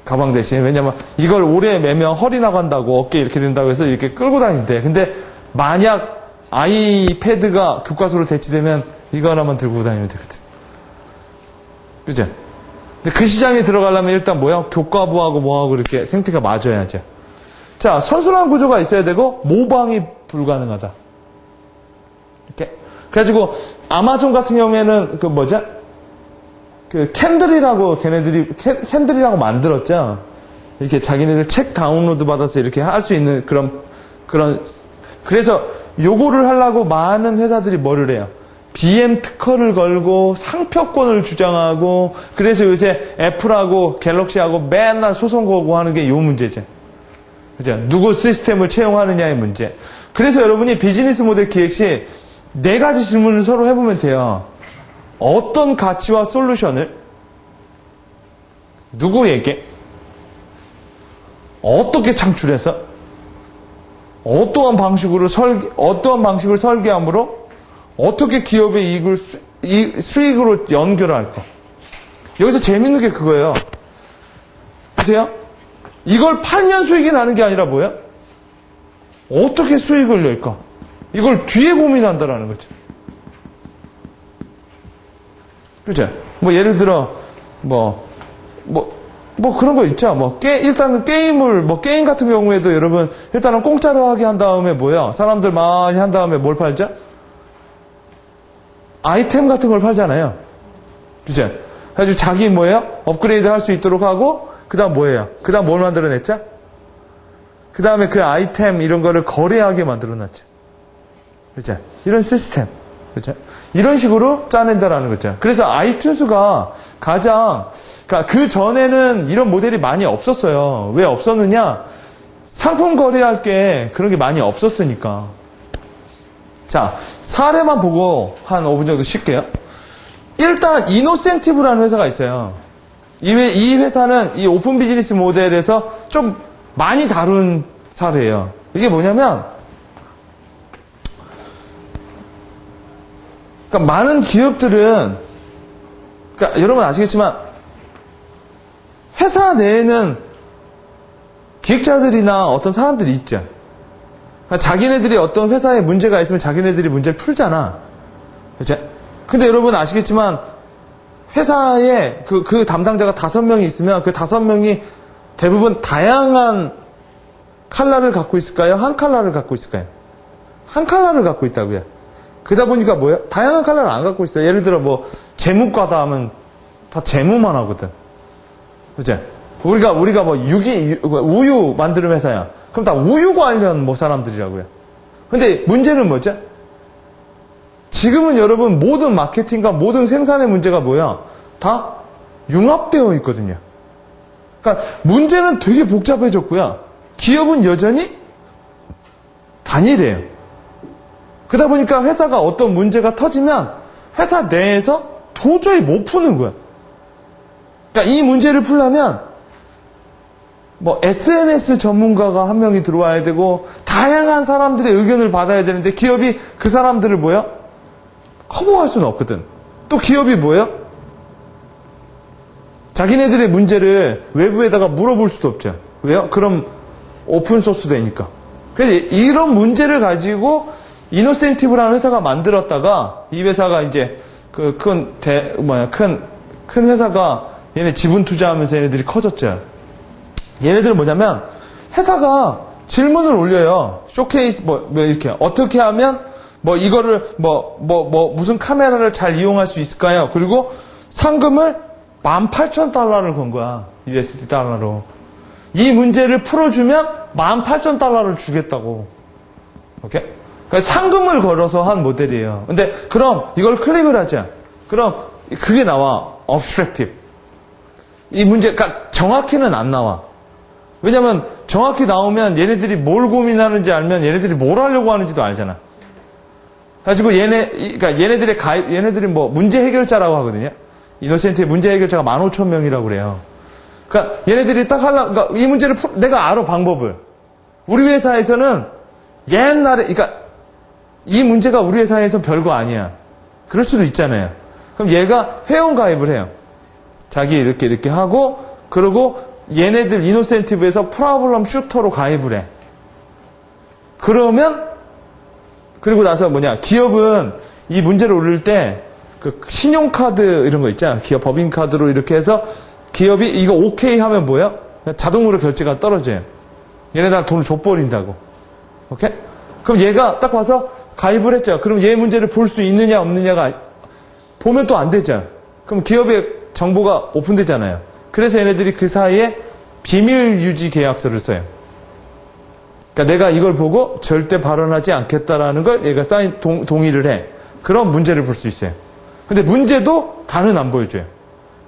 가방 대신. 왜냐면 이걸 오래 매면 허리 나간다고 어깨 이렇게 된다고 해서 이렇게 끌고 다닌대. 근데 만약 아이패드가 교과서로 대치되면 이거 하나만 들고 다니면 되거든. 그죠? 근데 그 시장에 들어가려면 일단 뭐야? 교과부하고 뭐하고 이렇게 생태가 맞아야죠. 자, 선순환 구조가 있어야 되고 모방이 불가능하다. 이렇게. 그래가지고 아마존 같은 경우에는 그 뭐죠? 그 캔들이라고 걔네들이 캔들이라고 만들었죠. 이렇게 자기네들 책 다운로드 받아서 이렇게 할 수 있는 그런 그래서 요거를 하려고 많은 회사들이 뭐를 해요? BM 특허를 걸고 상표권을 주장하고 그래서 요새 애플하고 갤럭시하고 맨날 소송 걸고 하는 게 요 문제죠. 그죠? 누구 시스템을 채용하느냐의 문제. 그래서 여러분이 비즈니스 모델 기획 시 4가지 질문을 서로 해보면 돼요. 어떤 가치와 솔루션을 누구에게 어떻게 창출해서 어떠한 방식으로 설계함으로 어떻게 기업의 이익을 수익으로 연결할 까? 여기서 재밌는 게 그거예요. 보세요. 이걸 팔면 수익이 나는 게 아니라 뭐야? 어떻게 수익을 낼까? 이걸 뒤에 고민한다라는 거죠. 그죠? 뭐 예를 들어 뭐 그런 거 있죠. 일단은 게임을 게임 같은 경우에도 여러분 일단은 공짜로 하게 한 다음에 뭐야? 사람들 많이 한 다음에 뭘 팔죠? 아이템 같은 걸 팔잖아요. 그죠? 그래가지고 자기 뭐예요? 업그레이드 할 수 있도록 하고 그다음 뭐예요? 그다음 뭘 만들어냈죠? 그 다음에 그 아이템 이런 거를 거래하게 만들어놨죠. 그죠? 이런 시스템. 그죠? 이런 식으로 짜낸다라는 거죠. 그래서 아이튠즈가 가장, 그러니까 그 전에는 이런 모델이 많이 없었어요. 왜 없었느냐? 상품 거래할 게 그런 게 많이 없었으니까. 자, 사례만 보고 한 5분 정도 쉴게요. 일단, 이노센티브라는 회사가 있어요. 이 회사는 이 오픈 비즈니스 모델에서 좀 많이 다룬 사례예요. 이게 뭐냐면, 그러니까 많은 기업들은, 그러니까 여러분 아시겠지만, 회사 내에는 기획자들이나 어떤 사람들이 있죠. 그러니까 자기네들이 어떤 회사에 문제가 있으면 자기네들이 문제를 풀잖아. 그죠? 근데 여러분 아시겠지만, 회사에 그 담당자가 5명이 있으면 그 5명이 대부분 다양한 컬러를 갖고 있을까요? 한 컬러를 갖고 있을까요? 한 컬러를 갖고 있다고요. 그러다 보니까 뭐예요? 다양한 컬러를 안 갖고 있어요. 예를 들어 뭐 재무과다 하면 다 재무만 하거든. 그죠? 우리가 뭐 우유 만드는 회사야. 그럼 다 우유 관련 뭐 사람들이라고요. 근데 문제는 뭐죠? 지금은 여러분 모든 마케팅과 모든 생산의 문제가 뭐야? 다 융합되어 있거든요. 그러니까 문제는 되게 복잡해졌고요. 기업은 여전히 단일해요. 그러다 보니까 회사가 어떤 문제가 터지면 회사 내에서 도저히 못 푸는 거야. 그러니까 이 문제를 풀려면 뭐 SNS 전문가가 한 명이 들어와야 되고 다양한 사람들의 의견을 받아야 되는데 기업이 그 사람들을 뭐야? 커버할 수는 없거든. 또 기업이 뭐예요? 자기네들의 문제를 외부에다가 물어볼 수도 없죠. 왜요? 그럼 오픈소스 되니까. 그래서 이런 문제를 가지고 이노센티브라는 회사가 만들었다가 이 회사가 이제 그 큰 회사가 얘네 지분 투자하면서 얘네들이 커졌죠. 얘네들은 뭐냐면 회사가 질문을 올려요. 쇼케이스 뭐 이렇게 어떻게 하면 뭐 이거를 무슨 카메라를 잘 이용할 수 있을까요? 그리고 상금을 18,000달러를 건 거야. USD 달러로. 이 문제를 풀어주면 18,000달러를 주겠다고. 오케이? 그러니까 상금을 걸어서 한 모델이에요. 근데 그럼 이걸 클릭을 하자. 그럼 그게 나와. Obstructive. 이 문제가 정확히는 안 나와. 왜냐면 정확히 나오면 얘네들이 뭘 고민하는지 알면 얘네들이 뭘 하려고 하는지도 알잖아. 가지고 그러니까 얘네들이 뭐 문제 해결자라고 하거든요. 이노센트의 문제 해결자가 15,000명이라고 그래요. 그러니까 얘네들이 딱 그러니까 이 문제를 내가 알아 방법을. 우리 회사에서는 옛날에 그러니까 이 문제가 우리 회사에서 별거 아니야. 그럴 수도 있잖아요. 그럼 얘가 회원 가입을 해요. 자기 이렇게 하고 그러고 얘네들 이노센티브에서 프로블럼 슈터로 가입을 해. 그리고 나서 기업은 이 문제를 올릴 때 그 신용카드 이런 거 있잖아. 기업 법인카드로 이렇게 해서 기업이 이거 오케이 하면 뭐야? 자동으로 결제가 떨어져요. 얘네들 돈을 줘버린다고. 오케이? 그럼 얘가 딱 와서 가입을 했죠. 그럼 얘 문제를 볼 수 있느냐 없느냐가 보면 또 안 되죠. 그럼 기업의 정보가 오픈되잖아요. 그래서 얘네들이 그 사이에 비밀 유지 계약서를 써요. 그러니까 내가 이걸 보고 절대 발언하지 않겠다라는 걸 얘가 동의를 해. 그럼 문제를 볼 수 있어요. 근데 문제도 다는 안 보여줘요.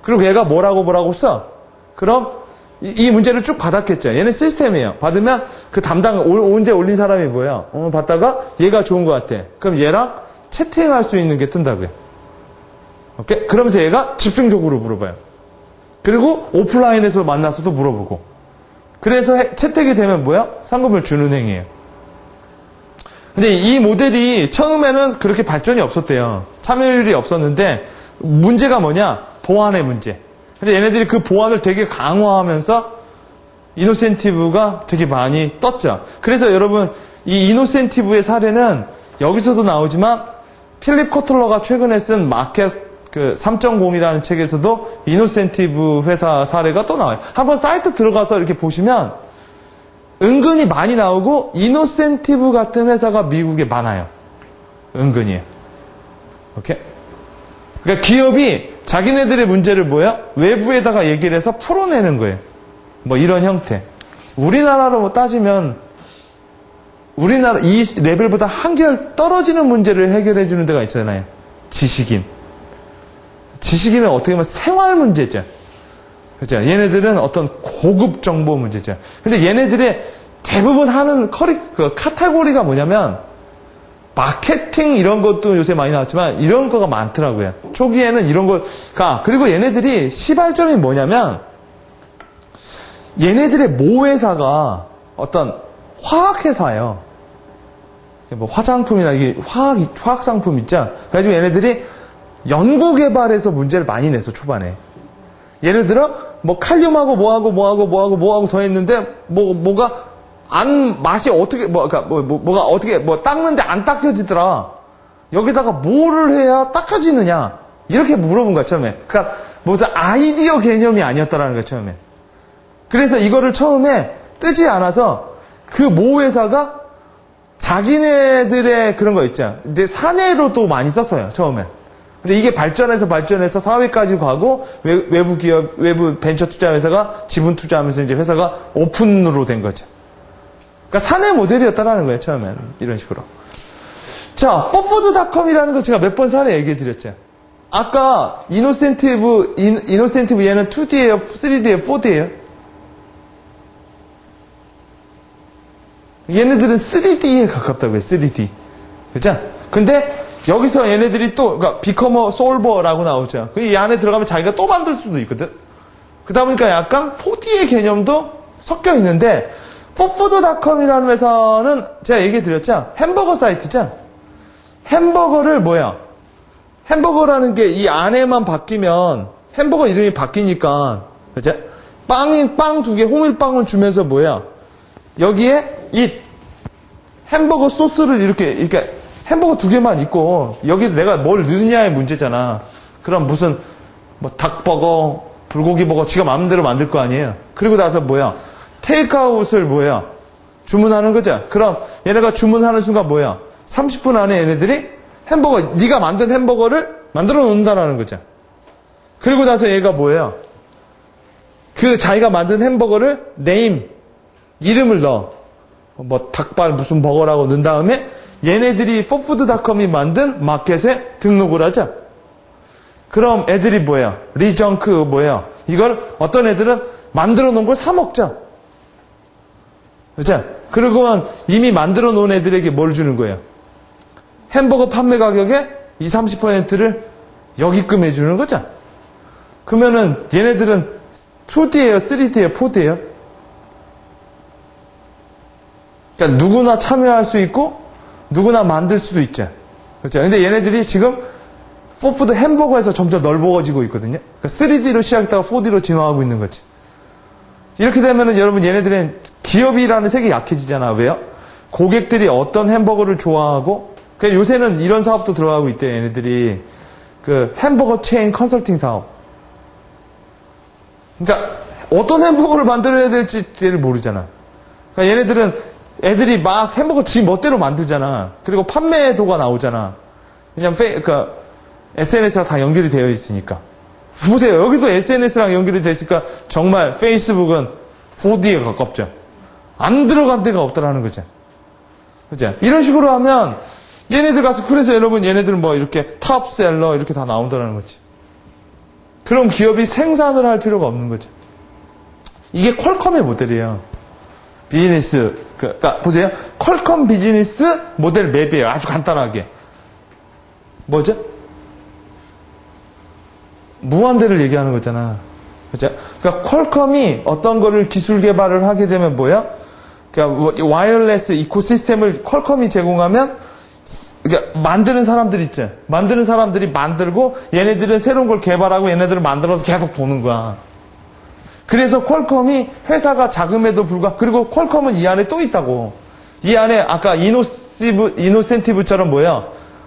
그리고 얘가 뭐라고 써. 그럼 이 문제를 쭉 받았겠죠. 얘는 시스템이에요. 받으면 그 언제 올린 사람이 뭐야? 받다가 얘가 좋은 것 같아. 그럼 얘랑 채팅할 수 있는 게 뜬다고요. 오케이? 그러면서 얘가 집중적으로 물어봐요. 그리고 오프라인에서 만나서도 물어보고. 그래서 채택이 되면 뭐야? 상금을 주는 행위예요. 근데 이 모델이 처음에는 그렇게 발전이 없었대요. 참여율이 없었는데 문제가 뭐냐? 보안의 문제. 근데 얘네들이 그 보안을 되게 강화하면서 이노센티브가 되게 많이 떴죠. 그래서 여러분 이 이노센티브의 사례는 여기서도 나오지만 필립 코틀러가 최근에 쓴 마켓 3.0이라는 책에서도 이노센티브 회사 사례가 또 나와요. 한번 사이트 들어가서 이렇게 보시면 은근히 많이 나오고 이노센티브 같은 회사가 미국에 많아요. 은근히. 오케이? 그러니까 기업이 자기네들의 문제를 외부에다가 얘기를 해서 풀어내는 거예요. 뭐 이런 형태. 우리나라로 뭐 따지면 우리나라 이 레벨보다 한결 떨어지는 문제를 해결해 주는 데가 있잖아요. 지식인. 지식인은 어떻게 보면 생활 문제죠. 그렇죠? 얘네들은 어떤 고급 정보 문제죠. 근데 얘네들의 대부분 하는 카테고리가 뭐냐면 마케팅 이런 것도 요새 많이 나왔지만 이런 거가 많더라고요. 초기에는 이런 걸 그리고 얘네들이 시발점이 뭐냐면 얘네들의 모회사가 어떤 화학회사예요. 뭐 화장품이나 이게 화학 상품 있죠. 그래가지고 얘네들이 연구개발해서 문제를 많이 냈어, 초반에. 예를 들어 뭐 칼륨하고 뭐하고 더했는데 뭐가 맛이 어떻게 뭐가 어떻게 닦는데 안 닦여지더라. 여기다가 뭐를 해야 닦여지느냐 이렇게 물어본 거야, 처음에. 그러니까 무슨 아이디어 개념이 아니었다라는 거야, 처음에. 그래서 이거를 처음에 뜨지 않아서 그 모 회사가 자기네들의 그런 거 있죠. 근데 사내로 또 많이 썼어요, 처음에. 근데 이게 발전해서 사회까지 가고 외부 기업, 외부 벤처 투자 회사가 지분 투자하면서 이제 회사가 오픈으로 된 거죠. 그러니까 사내 모델이었다라는 거예요, 처음엔. 이런 식으로. 자, forfood.com이라는 거 제가 몇 번 사례 얘기해 드렸죠. 아까 이노센티브 얘는 2D예요, 3D예요, 4D예요? 얘네들은 3D에 가깝다고요, 3D. 그죠? 근데 여기서 얘네들이 또, 그러니까 비커머 솔버라고 나오죠. 이 안에 들어가면 자기가 또 만들 수도 있거든. 그러다 보니까 약간 4D의 개념도 섞여 있는데, forfood.com이라는 회사는 제가 얘기해 드렸죠. 햄버거 사이트죠. 햄버거를 햄버거라는 게 이 안에만 바뀌면 햄버거 이름이 바뀌니까, 그죠? 빵 두 개, 호밀빵을 주면서 여기에 이 햄버거 소스를 이렇게 햄버거 두 개만 있고 여기 내가 뭘 넣느냐의 문제잖아. 그럼 무슨 닭버거, 불고기버거 지가 마음대로 만들 거 아니에요. 그리고 나서 테이크아웃을 주문하는 거죠. 그럼 얘네가 주문하는 순간 30분 안에 얘네들이 네가 만든 햄버거를 만들어 놓는다라는 거죠. 그리고 나서 얘가 그 자기가 만든 햄버거를 이름을 넣어. 닭발 무슨 버거라고 넣은 다음에 얘네들이 forfood.com이 만든 마켓에 등록을 하죠. 그럼 애들이 리정크 이걸 어떤 애들은 만들어 놓은 걸 사 먹죠. 그죠? 그리고 이미 만들어 놓은 애들에게 뭘 주는 거예요? 햄버거 판매 가격의 20-30%를 여기끔 해주는 거죠. 그러면은 얘네들은 2D예요, 3D예요, 4D예요? 그러니까 누구나 참여할 수 있고 누구나 만들 수도 있죠. 그렇죠? 근데 얘네들이 지금 forfood 햄버거에서 점점 넓어지고 있거든요. 그러니까 3D로 시작했다가 4D로 진화하고 있는 거지. 이렇게 되면은 여러분 얘네들은 기업이라는 색이 약해지잖아. 왜요? 고객들이 어떤 햄버거를 좋아하고 그러니까 요새는 이런 사업도 들어가고 있대요. 얘네들이 그 햄버거 체인 컨설팅 사업. 그러니까 어떤 햄버거를 만들어야 될지를 모르잖아. 그러니까 얘네들은 애들이 막 햄버거 지 멋대로 만들잖아. 그리고 판매도가 나오잖아. 그냥 SNS랑 다 연결이 되어 있으니까. 보세요. 여기도 SNS랑 연결이 되어 있으니까 정말 페이스북은 4D에 가깝죠. 안 들어간 데가 없다라는 거죠. 그죠? 이런 식으로 하면 얘네들 가서 그래서 여러분 얘네들은 이렇게 탑셀러 이렇게 다 나온다는 거지. 그럼 기업이 생산을 할 필요가 없는 거죠. 이게 퀄컴의 모델이에요. 비즈니스, 그러니까 보세요. 퀄컴 비즈니스 모델 맵이에요. 아주 간단하게. 뭐죠? 무한대를 얘기하는 거잖아. 그죠? 그러니까 퀄컴이 어떤 거를 기술 개발을 하게 되면 그러니까 와이어리스 이코시스템을 퀄컴이 제공하면 그러니까 만드는 사람들 있죠. 만드는 사람들이 만들고 얘네들은 새로운 걸 개발하고 얘네들은 만들어서 계속 도는 거야. 그래서 퀄컴이 회사가 작음에도 불구하고 그리고 퀄컴은 이 안에 또 있다고. 이 안에 아까 이노센티브처럼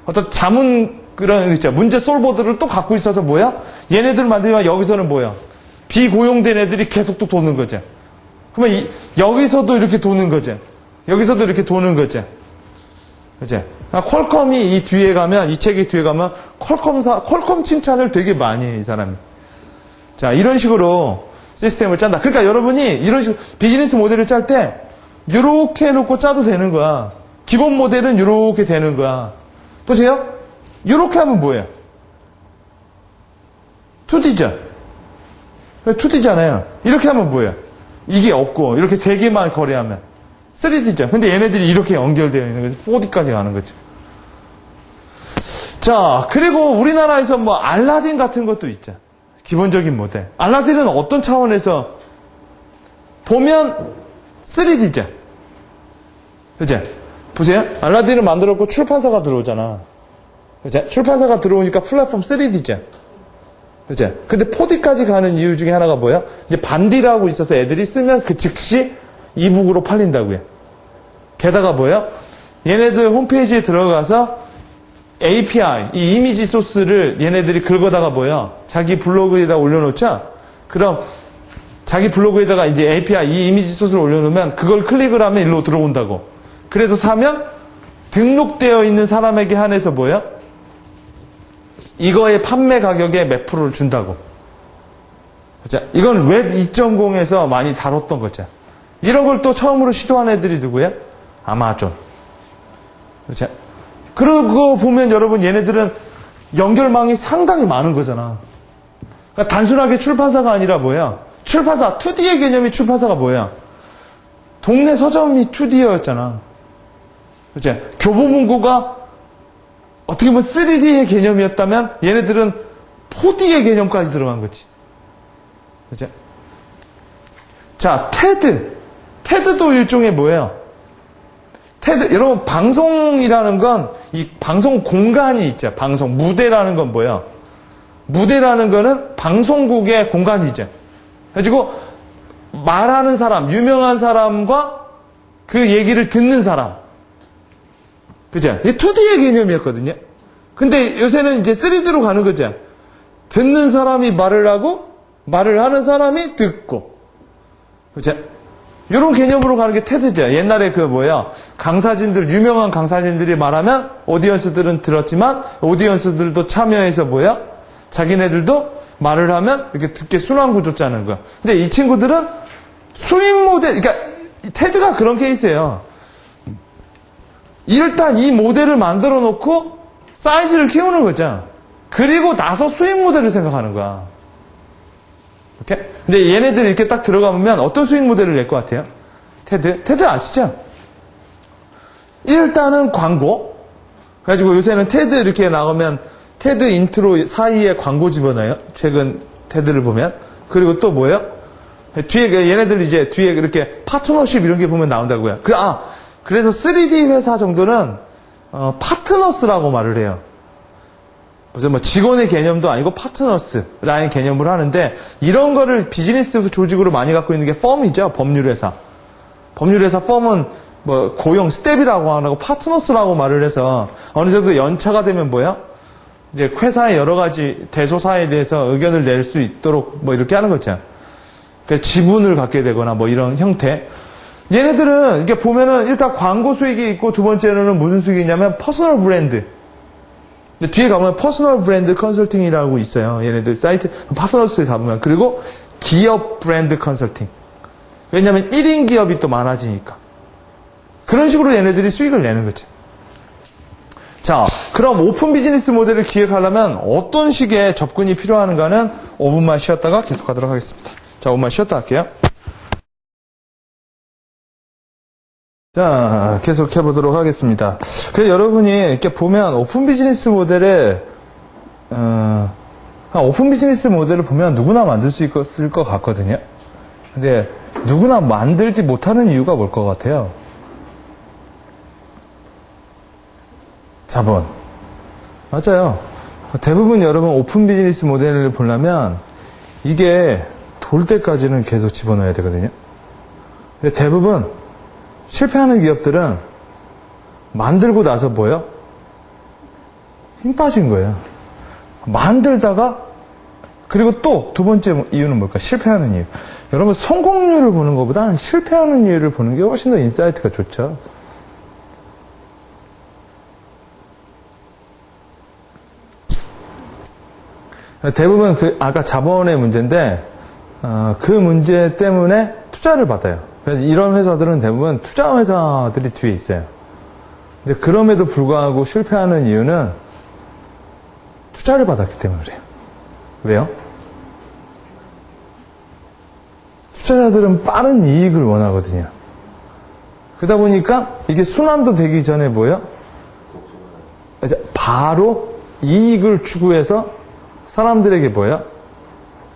어떤 자문 그런 있죠. 문제 솔버들을 또 갖고 있어서 얘네들 만들면 여기서는 비고용된 애들이 계속 또 도는 거죠. 그러면 여기서도 이렇게 도는 거죠. 여기서도 이렇게 도는 거죠. 그죠? 퀄컴이 이 책의 뒤에 가면 퀄컴 칭찬을 되게 많이 해요, 이 사람이. 자, 이런 식으로 시스템을 짠다. 그러니까 여러분이 이런 식으로 비즈니스 모델을 짤 때 이렇게 해놓고 짜도 되는 거야. 기본 모델은 이렇게 되는 거야. 보세요. 이렇게 하면 뭐예요? 2D죠. 2D잖아요. 이렇게 하면 뭐예요? 이게 없고 이렇게 세 개만 거래하면 3D죠. 근데 얘네들이 이렇게 연결되어 있는 거죠. 4D까지 가는 거죠. 자, 그리고 우리나라에서 뭐 알라딘 같은 것도 있죠. 기본적인 모델. 알라딘은 어떤 차원에서 보면 3D죠. 그죠? 보세요. 알라딘을 만들었고 출판사가 들어오잖아. 그죠? 출판사가 들어오니까 플랫폼 3D죠. 그죠? 근데 4D까지 가는 이유 중에 하나가 뭐야? 이제 반디라고 있어서 애들이 쓰면 그 즉시 이북으로 팔린다고요. 게다가 뭐야? 얘네들 홈페이지에 들어가서 API, 이 이미지 소스를 얘네들이 긁어다가 뭐야? 자기 블로그에다 올려놓자? 그럼 자기 블로그에다가 이제 API, 이 이미지 소스를 올려놓으면 그걸 클릭을 하면 일로 들어온다고. 그래서 사면 등록되어 있는 사람에게 한해서 뭐야? 이거의 판매 가격의 몇 프로를 준다고. 그죠? 이건 웹 2.0에서 많이 다뤘던 거죠. 이런 걸 또 처음으로 시도한 애들이 누구야? 아마존. 그죠? 그러고 보면 여러분 얘네들은 연결망이 상당히 많은 거잖아. 그러니까 단순하게 출판사가 아니라 뭐야? 출판사, 2D의 개념이 출판사가 뭐야? 동네 서점이 2D였잖아. 그죠? 교보문고가 어떻게 보면 3D의 개념이었다면 얘네들은 4D의 개념까지 들어간 거지. 그죠? 자, 테드. 테드도 일종의 뭐예요? 테드, 여러분, 방송이라는 건, 이 방송 공간이 있죠. 방송, 무대라는 건 뭐예요? 무대라는 거는 방송국의 공간이죠. 그래가지고, 말하는 사람, 유명한 사람과 그 얘기를 듣는 사람. 그죠? 이게 2D의 개념이었거든요. 근데 요새는 이제 3D로 가는 거죠. 듣는 사람이 말을 하고, 말을 하는 사람이 듣고. 그죠? 이런 개념으로 가는 게 테드죠. 옛날에 그 뭐야, 강사진들, 유명한 강사진들이 말하면 오디언스들은 들었지만 오디언스들도 참여해서 뭐야, 자기네들도 말을 하면 이렇게 듣게 순환구조 짜는 거야. 근데 이 친구들은 수익 모델, 그러니까 테드가 그런 케이스예요. 일단 이 모델을 만들어 놓고 사이즈를 키우는 거죠. 그리고 나서 수익 모델을 생각하는 거야. 오케이? 근데 얘네들 이렇게 딱 들어가보면 어떤 수익 모델을 낼 것 같아요? 테드? 테드 아시죠? 일단은 광고. 그래가지고 요새는 테드 이렇게 나오면 테드 인트로 사이에 광고 집어넣어요. 최근 테드를 보면. 그리고 또 뭐예요? 뒤에 얘네들 이제 뒤에 이렇게 파트너십 이런 게 보면 나온다고요. 그래서 3D 회사 정도는 파트너스라고 말을 해요. 무슨 뭐 직원의 개념도 아니고 파트너스라는 개념을 하는데, 이런 거를 비즈니스 조직으로 많이 갖고 있는 게 펌이죠. 법률회사. 법률회사 펌은 뭐 고용 스텝이라고 하고 파트너스라고 말을 해서 어느 정도 연차가 되면 뭐야? 이제 회사의 여러 가지 대소사에 대해서 의견을 낼 수 있도록 뭐 이렇게 하는 거죠. 그래서 지분을 갖게 되거나 뭐 이런 형태. 얘네들은 이렇게 보면은 일단 광고 수익이 있고, 두 번째로는 무슨 수익이 있냐면 퍼스널 브랜드. 근데 뒤에 가보면 퍼스널 브랜드 컨설팅이라고 있어요. 얘네들 사이트 파트너스에 가보면. 그리고 기업 브랜드 컨설팅. 왜냐하면 1인 기업이 또 많아지니까. 그런 식으로 얘네들이 수익을 내는 거지. 자, 그럼 오픈 비즈니스 모델을 기획하려면 어떤 식의 접근이 필요한가는 5분만 쉬었다가 계속하도록 하겠습니다. 자, 5분만 쉬었다 할게요. 자, 계속 해보도록 하겠습니다. 그래서 여러분이 이렇게 보면 오픈 비즈니스 모델을, 오픈 비즈니스 모델을 보면 누구나 만들 수 있을 것 같거든요. 근데 누구나 만들지 못하는 이유가 뭘 것 같아요? 자본. 맞아요. 대부분 여러분 오픈 비즈니스 모델을 보려면 이게 돌 때까지는 계속 집어넣어야 되거든요. 근데 대부분 실패하는 기업들은 만들고 나서 뭐예요? 힘 빠진 거예요. 만들다가, 그리고 또 두 번째 이유는 뭘까? 실패하는 이유. 여러분, 성공률을 보는 것보다는 실패하는 이유를 보는 게 훨씬 더 인사이트가 좋죠. 대부분 아까 자본의 문제인데, 그 문제 때문에 투자를 받아요. 그래서 이런 회사들은 대부분 투자 회사들이 뒤에 있어요. 근데 그럼에도 불구하고 실패하는 이유는 투자를 받았기 때문에 그래요. 왜요? 투자자들은 빠른 이익을 원하거든요. 그러다 보니까 이게 순환도 되기 전에 뭐예요? 바로 이익을 추구해서 사람들에게 뭐예요?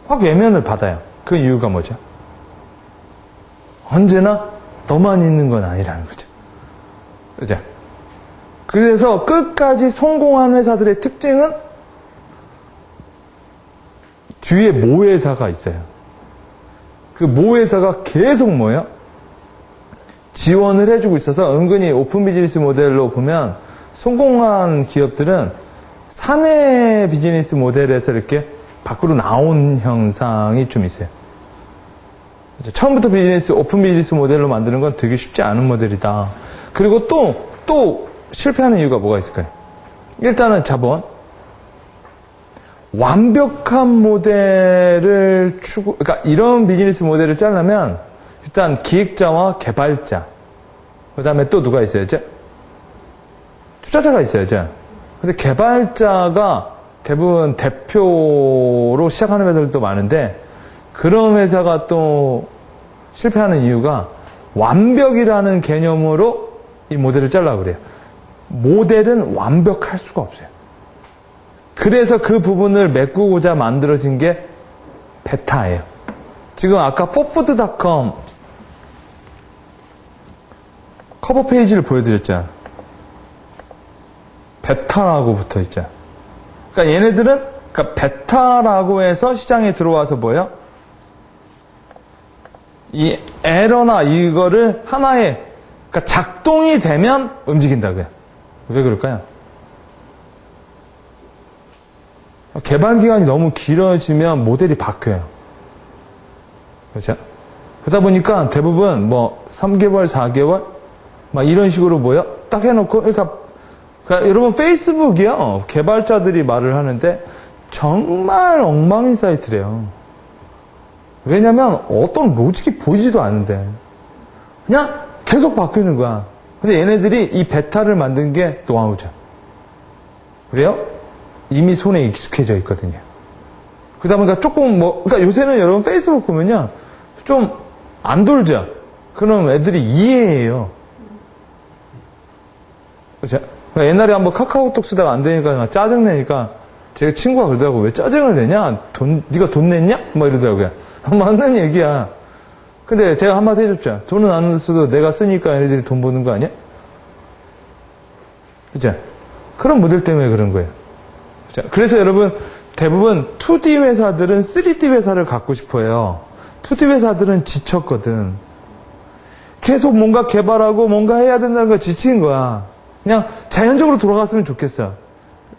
확 외면을 받아요. 그 이유가 뭐죠? 언제나 너만 있는 건 아니라는 거죠. 그죠? 그래서 끝까지 성공한 회사들의 특징은 뒤에 모회사가 있어요. 그 모회사가 계속 뭐예요? 지원을 해주고 있어서 은근히 오픈 비즈니스 모델로 보면 성공한 기업들은 사내 비즈니스 모델에서 이렇게 밖으로 나온 현상이 좀 있어요. 처음부터 오픈 비즈니스 모델로 만드는 건 되게 쉽지 않은 모델이다. 그리고 또 실패하는 이유가 뭐가 있을까요? 일단은 자본. 완벽한 모델을 그러니까 이런 비즈니스 모델을 짜려면 일단 기획자와 개발자, 그 다음에 또 누가 있어야죠? 투자자가 있어야죠. 근데 개발자가 대부분 대표로 시작하는 회사들도 많은데 그런 회사가 또 실패하는 이유가 완벽이라는 개념으로 이 모델을 짜려고 그래요. 모델은 완벽할 수가 없어요. 그래서 그 부분을 메꾸고자 만들어진 게 베타예요. 지금 아까 forfood.com 커버 페이지를 보여드렸죠. 베타라고 붙어 있죠. 그러니까 얘네들은 베타라고 해서 시장에 들어와서 뭐예요? 이 에러나 이거를 하나의 그러니까 작동이 되면 움직인다고요. 왜 그럴까요? 개발 기간이 너무 길어지면 모델이 바뀌어요. 그렇죠? 그러다 보니까 대부분 뭐 3개월, 4개월 막 이런 식으로 뭐요? 딱 해놓고 그러니까 여러분 페이스북이요. 개발자들이 말을 하는데 정말 엉망인 사이트래요. 왜냐면 어떤 로직이 보이지도 않는데 그냥 계속 바뀌는 거야. 근데 얘네들이 이 베타를 만든 게 노하우죠. 그래요? 이미 손에 익숙해져 있거든요. 그러다 보니까 조금 그러니까 요새는 여러분 페이스북 보면요. 좀 안 돌죠? 그럼 애들이 이해해요. 그렇죠? 그러니까 옛날에 한번 카카오톡 쓰다가 안 되니까 짜증내니까 제가 친구가 그러더라고. 왜 짜증을 내냐? 네가 돈 냈냐? 막 이러더라고요. 맞는 얘기야. 근데 제가 한마디 해줬죠. 돈은 안 써도 내가 쓰니까 얘네들이 돈 버는 거 아니야? 그죠? 그런 모델 때문에 그런 거예요. 그죠? 그래서 여러분, 대부분 2D 회사들은 3D 회사를 갖고 싶어요. 2D 회사들은 지쳤거든. 계속 뭔가 개발하고 뭔가 해야 된다는 걸 지친 거야. 그냥 자연적으로 돌아갔으면 좋겠어요.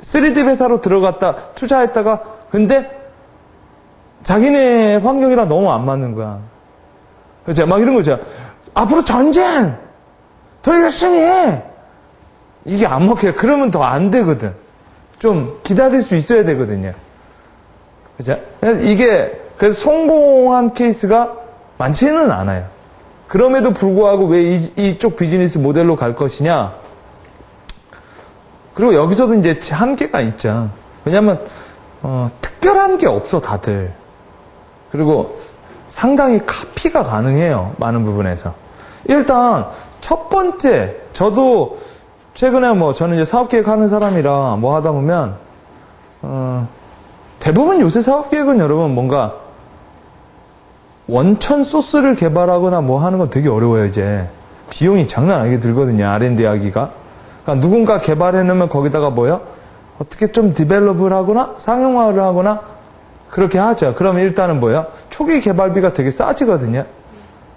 3D 회사로 들어갔다, 투자했다가, 근데 자기네 환경이랑 너무 안 맞는 거야. 그렇죠? 막 이런 거죠. 앞으로 전쟁! 더 열심히 해! 이게 안 먹혀요. 그러면 더 안 되거든. 좀 기다릴 수 있어야 되거든요. 그죠? 이게, 그래서 성공한 케이스가 많지는 않아요. 그럼에도 불구하고 왜 이쪽 비즈니스 모델로 갈 것이냐? 그리고 여기서도 이제 한계가 있죠. 왜냐면, 특별한 게 없어, 다들. 그리고 상당히 카피가 가능해요. 많은 부분에서. 일단, 첫 번째, 저도 최근에 저는 이제 사업계획 하는 사람이라 하다 보면, 대부분 요새 사업계획은 여러분 뭔가 원천 소스를 개발하거나 하는 건 되게 어려워요, 이제. 비용이 장난 아니게 들거든요, R&D 하기가. 그러니까 누군가 개발해놓으면 거기다가 어떻게 좀 디벨롭을 하거나 상용화를 하거나 그렇게 하죠. 그러면 일단은 초기 개발비가 되게 싸지거든요.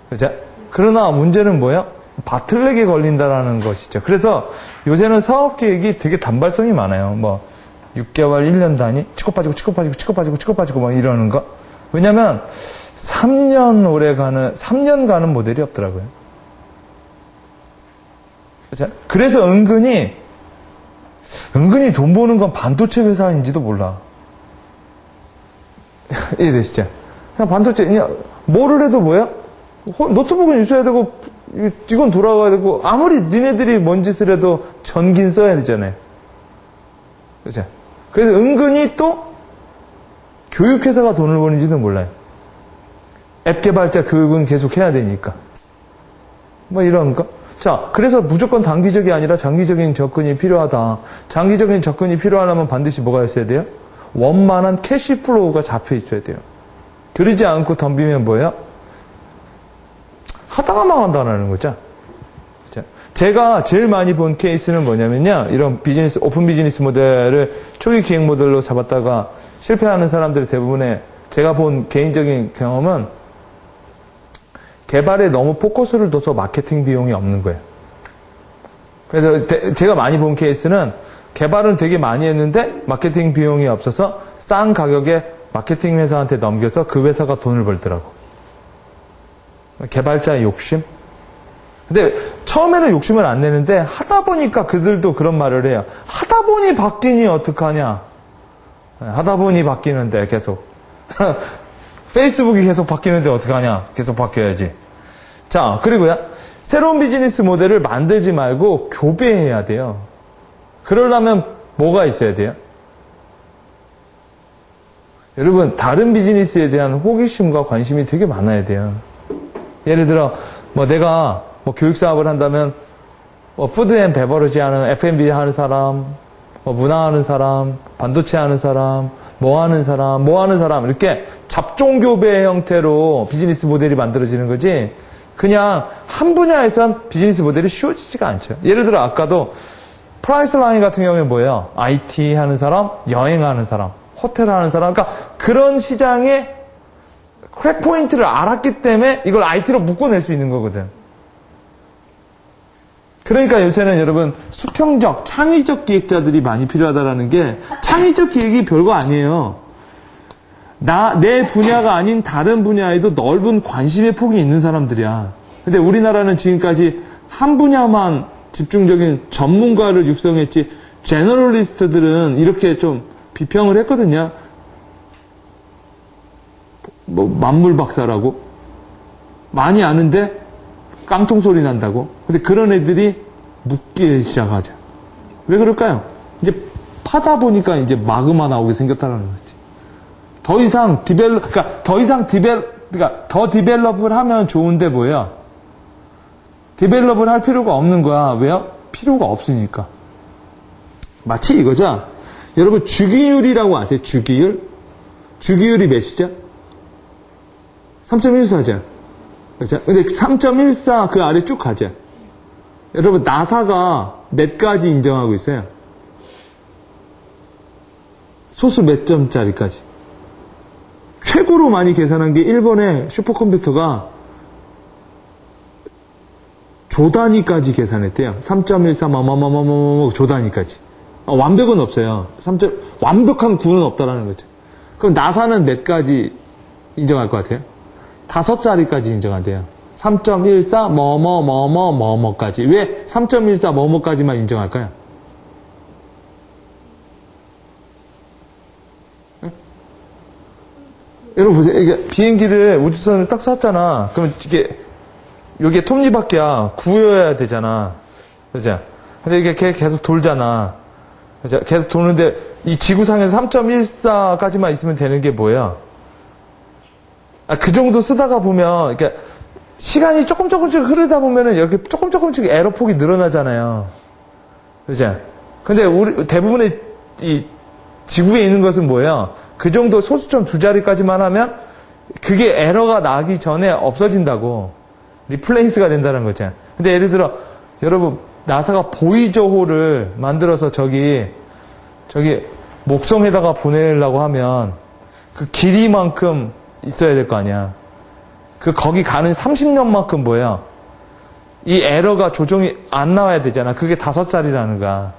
그죠? 그러나 문제는 바틀렉에 걸린다라는 것이죠. 그래서 요새는 사업 계획이 되게 단발성이 많아요. 6개월, 1년 단위, 치고 빠지고 막 이러는 거. 왜냐면 3년 가는 모델이 없더라고요. 그죠? 그래서 은근히 돈 버는 건 반도체 회사인지도 몰라. 이해되시죠? 그냥 반도체, 그냥 뭐를 해도 뭐야? 노트북은 있어야 되고, 이건 돌아가야 되고, 아무리 니네들이 뭔 짓을 해도 전기는 써야 되잖아요. 그죠? 그래서 은근히 또 교육회사가 돈을 버는지는 몰라요. 앱 개발자 교육은 계속 해야 되니까. 뭐 이런 거. 자, 그래서 무조건 단기적이 아니라 장기적인 접근이 필요하다. 장기적인 접근이 필요하려면 반드시 뭐가 있어야 돼요? 원만한 캐시플로우가 잡혀 있어야 돼요. 그러지 않고 덤비면 뭐예요? 하다가 망한다는 거죠. 제가 제일 많이 본 케이스는 뭐냐면요. 이런 비즈니스, 오픈 비즈니스 모델을 초기 기획 모델로 잡았다가 실패하는 사람들의 대부분의 제가 본 개인적인 경험은 개발에 너무 포커스를 둬서 마케팅 비용이 없는 거예요. 그래서 제가 많이 본 케이스는 개발은 되게 많이 했는데 마케팅 비용이 없어서 싼 가격에 마케팅 회사한테 넘겨서 그 회사가 돈을 벌더라고. 개발자의 욕심? 근데 처음에는 욕심을 안 내는데 하다 보니까 그들도 그런 말을 해요. 하다 보니 바뀌니 어떡하냐. 하다 보니 바뀌는데 계속. 페이스북이 계속 바뀌는데 어떡하냐. 계속 바뀌어야지. 자, 그리고요. 새로운 비즈니스 모델을 만들지 말고 교배해야 돼요. 그러려면 뭐가 있어야 돼요? 여러분, 다른 비즈니스에 대한 호기심과 관심이 되게 많아야 돼요. 예를 들어, 내가 교육 사업을 한다면, 푸드 앤 베버리지 하는, F&B 하는 사람, 문화 하는 사람, 반도체 하는 사람, 뭐 하는 사람, 이렇게 잡종교배 형태로 비즈니스 모델이 만들어지는 거지, 그냥 한 분야에선 비즈니스 모델이 쉬워지지가 않죠. 예를 들어, 아까도 프라이스 라인 같은 경우에 뭐예요? IT 하는 사람, 여행하는 사람, 호텔 하는 사람, 그러니까 그런 시장의 크랙 포인트를 알았기 때문에 이걸 IT로 묶어낼 수 있는 거거든. 그러니까 요새는 여러분 수평적, 창의적 기획자들이 많이 필요하다라는 게 창의적 기획이 별거 아니에요. 내 분야가 아닌 다른 분야에도 넓은 관심의 폭이 있는 사람들이야. 근데 우리나라는 지금까지 한 분야만 집중적인 전문가를 육성했지 제너럴리스트들은 이렇게 좀 비평을 했거든요. 만물 박사라고 많이 아는데 깡통 소리 난다고. 근데 그런 애들이 묻기 시작하죠. 왜 그럴까요? 이제 파다 보니까 이제 마그마 나오게 생겼다는 거지. 더 이상 더 디벨롭을 하면 좋은데 뭐야? 디벨롭을 할 필요가 없는 거야. 왜요? 필요가 없으니까. 마치 이거죠. 여러분 주기율이라고 아세요? 주기율? 주기율이 몇이죠? 3.14죠. 그렇죠? 근데 3.14 그 아래 쭉 가죠. 여러분 나사가 몇 가지 인정하고 있어요? 소수 몇 점짜리까지. 최고로 많이 계산한 게 일본의 슈퍼컴퓨터가 조 단위까지 계산했대요. 3.14 조 단위까지. 완벽은 없어요. 완벽한 구는 없다라는 거죠. 그럼 나사는 몇 가지 인정할 것 같아요? 5자리까지 인정한대요. 3.14 뭐뭐까지. 왜 3.14 뭐뭐까지만 인정할까요? 네? 여러분 보세요. 이게 비행기를 우주선을 딱 쐈잖아. 그러면 이게 톱니바퀴야 구여야 되잖아. 그죠? 근데 이게 계속 돌잖아. 그죠? 계속 도는데 이 지구상에서 3.14까지만 있으면 되는 게 뭐야? 그 정도 쓰다가 보면, 그러니까 시간이 조금씩 흐르다 보면은 이렇게 조금씩 에러폭이 늘어나잖아요. 그죠? 근데 대부분의 이 지구에 있는 것은 뭐예요? 그 정도 소수점 2자리까지만 하면 그게 에러가 나기 전에 없어진다고. 리플레이스가 된다는 거죠. 근데 예를 들어, 여러분, 나사가 보이저호를 만들어서 저기 목성에다가 보내려고 하면 그 길이만큼 있어야 될 거 아니야. 거기 가는 30년만큼 뭐야? 이 에러가 조정이 안 나와야 되잖아. 그게 5자리라는 거야.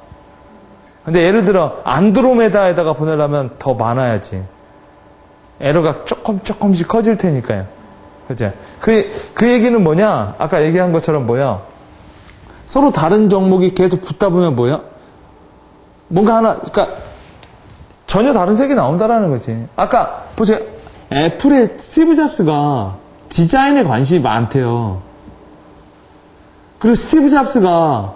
근데 예를 들어, 안드로메다에다가 보내려면 더 많아야지. 에러가 조금씩 커질 테니까요. 그죠? 그 얘기는 뭐냐? 아까 얘기한 것처럼 뭐야? 서로 다른 종목이 계속 붙다 보면 뭐야? 뭔가 하나, 그러니까 전혀 다른 색이 나온다라는 거지. 아까 보세요. 애플의 스티브 잡스가 디자인에 관심이 많대요. 그리고 스티브 잡스가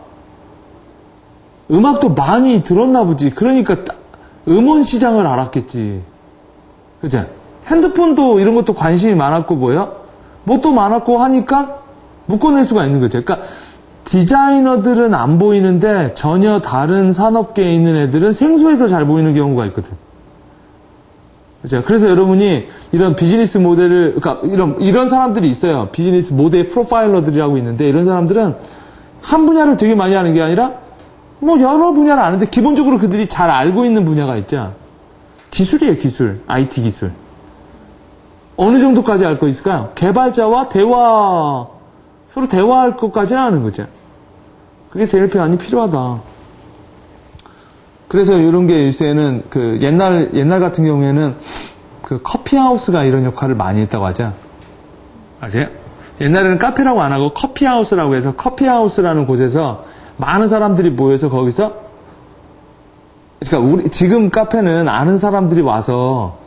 음악도 많이 들었나 보지. 그러니까 음원 시장을 알았겠지. 그죠? 핸드폰도 이런 것도 관심이 많았고 뭐야? 뭣도 많았고 하니까 묶어낼 수가 있는 거죠. 그러니까 디자이너들은 안 보이는데 전혀 다른 산업계에 있는 애들은 생소해서 잘 보이는 경우가 있거든. 그죠? 그래서 여러분이 이런 비즈니스 모델을, 그러니까 이런 사람들이 있어요. 비즈니스 모델 프로파일러들이라고 있는데 이런 사람들은 한 분야를 되게 많이 하는 게 아니라 뭐 여러 분야를 아는데 기본적으로 그들이 잘 알고 있는 분야가 있죠. 기술이에요, 기술. IT 기술. 어느 정도까지 알 거 있을까요? 개발자와 서로 대화할 것까지는 아는 거죠. 그게 제일 많이 필요하다. 그래서 이런 게 요새는 그 옛날 같은 경우에는 그 커피하우스가 이런 역할을 많이 했다고 하죠. 아세요? 옛날에는 카페라고 안 하고 커피하우스라고 해서 커피하우스라는 곳에서 많은 사람들이 모여서 거기서, 그러니까 지금 카페는 아는 사람들이 와서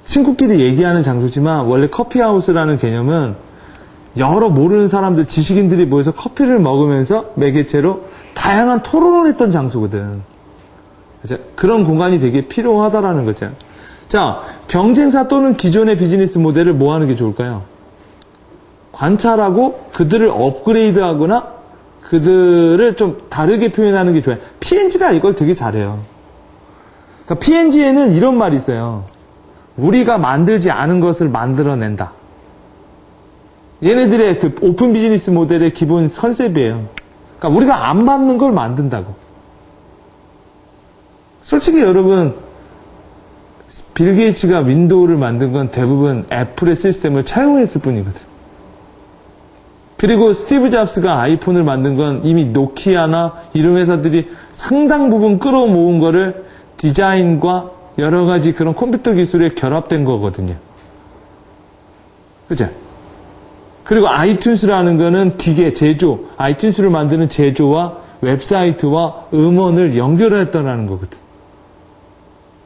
친구끼리 얘기하는 장소지만 원래 커피하우스라는 개념은 여러 모르는 사람들, 지식인들이 모여서 커피를 먹으면서 매개체로 다양한 토론을 했던 장소거든. 그죠? 그런 공간이 되게 필요하다라는 거죠. 자, 경쟁사 또는 기존의 비즈니스 모델을 뭐 하는 게 좋을까요? 관찰하고 그들을 업그레이드하거나 그들을 좀 다르게 표현하는 게 좋아요. P&G가 이걸 되게 잘해요. 그러니까 P&G에는 이런 말이 있어요. 우리가 만들지 않은 것을 만들어낸다. 얘네들의 그 오픈 비즈니스 모델의 기본 컨셉이에요. 그러니까 우리가 안 맞는 걸 만든다고. 솔직히 여러분, 빌 게이츠가 윈도우를 만든 건 대부분 애플의 시스템을 차용했을 뿐이거든. 그리고 스티브 잡스가 아이폰을 만든 건 이미 노키아나 이런 회사들이 상당 부분 끌어모은 거를 디자인과 여러 가지 그런 컴퓨터 기술에 결합된 거거든요. 그죠? 그리고 아이튠스라는 거는 기계, 제조, 아이튠스를 만드는 제조와 웹사이트와 음원을 연결했다는 거거든.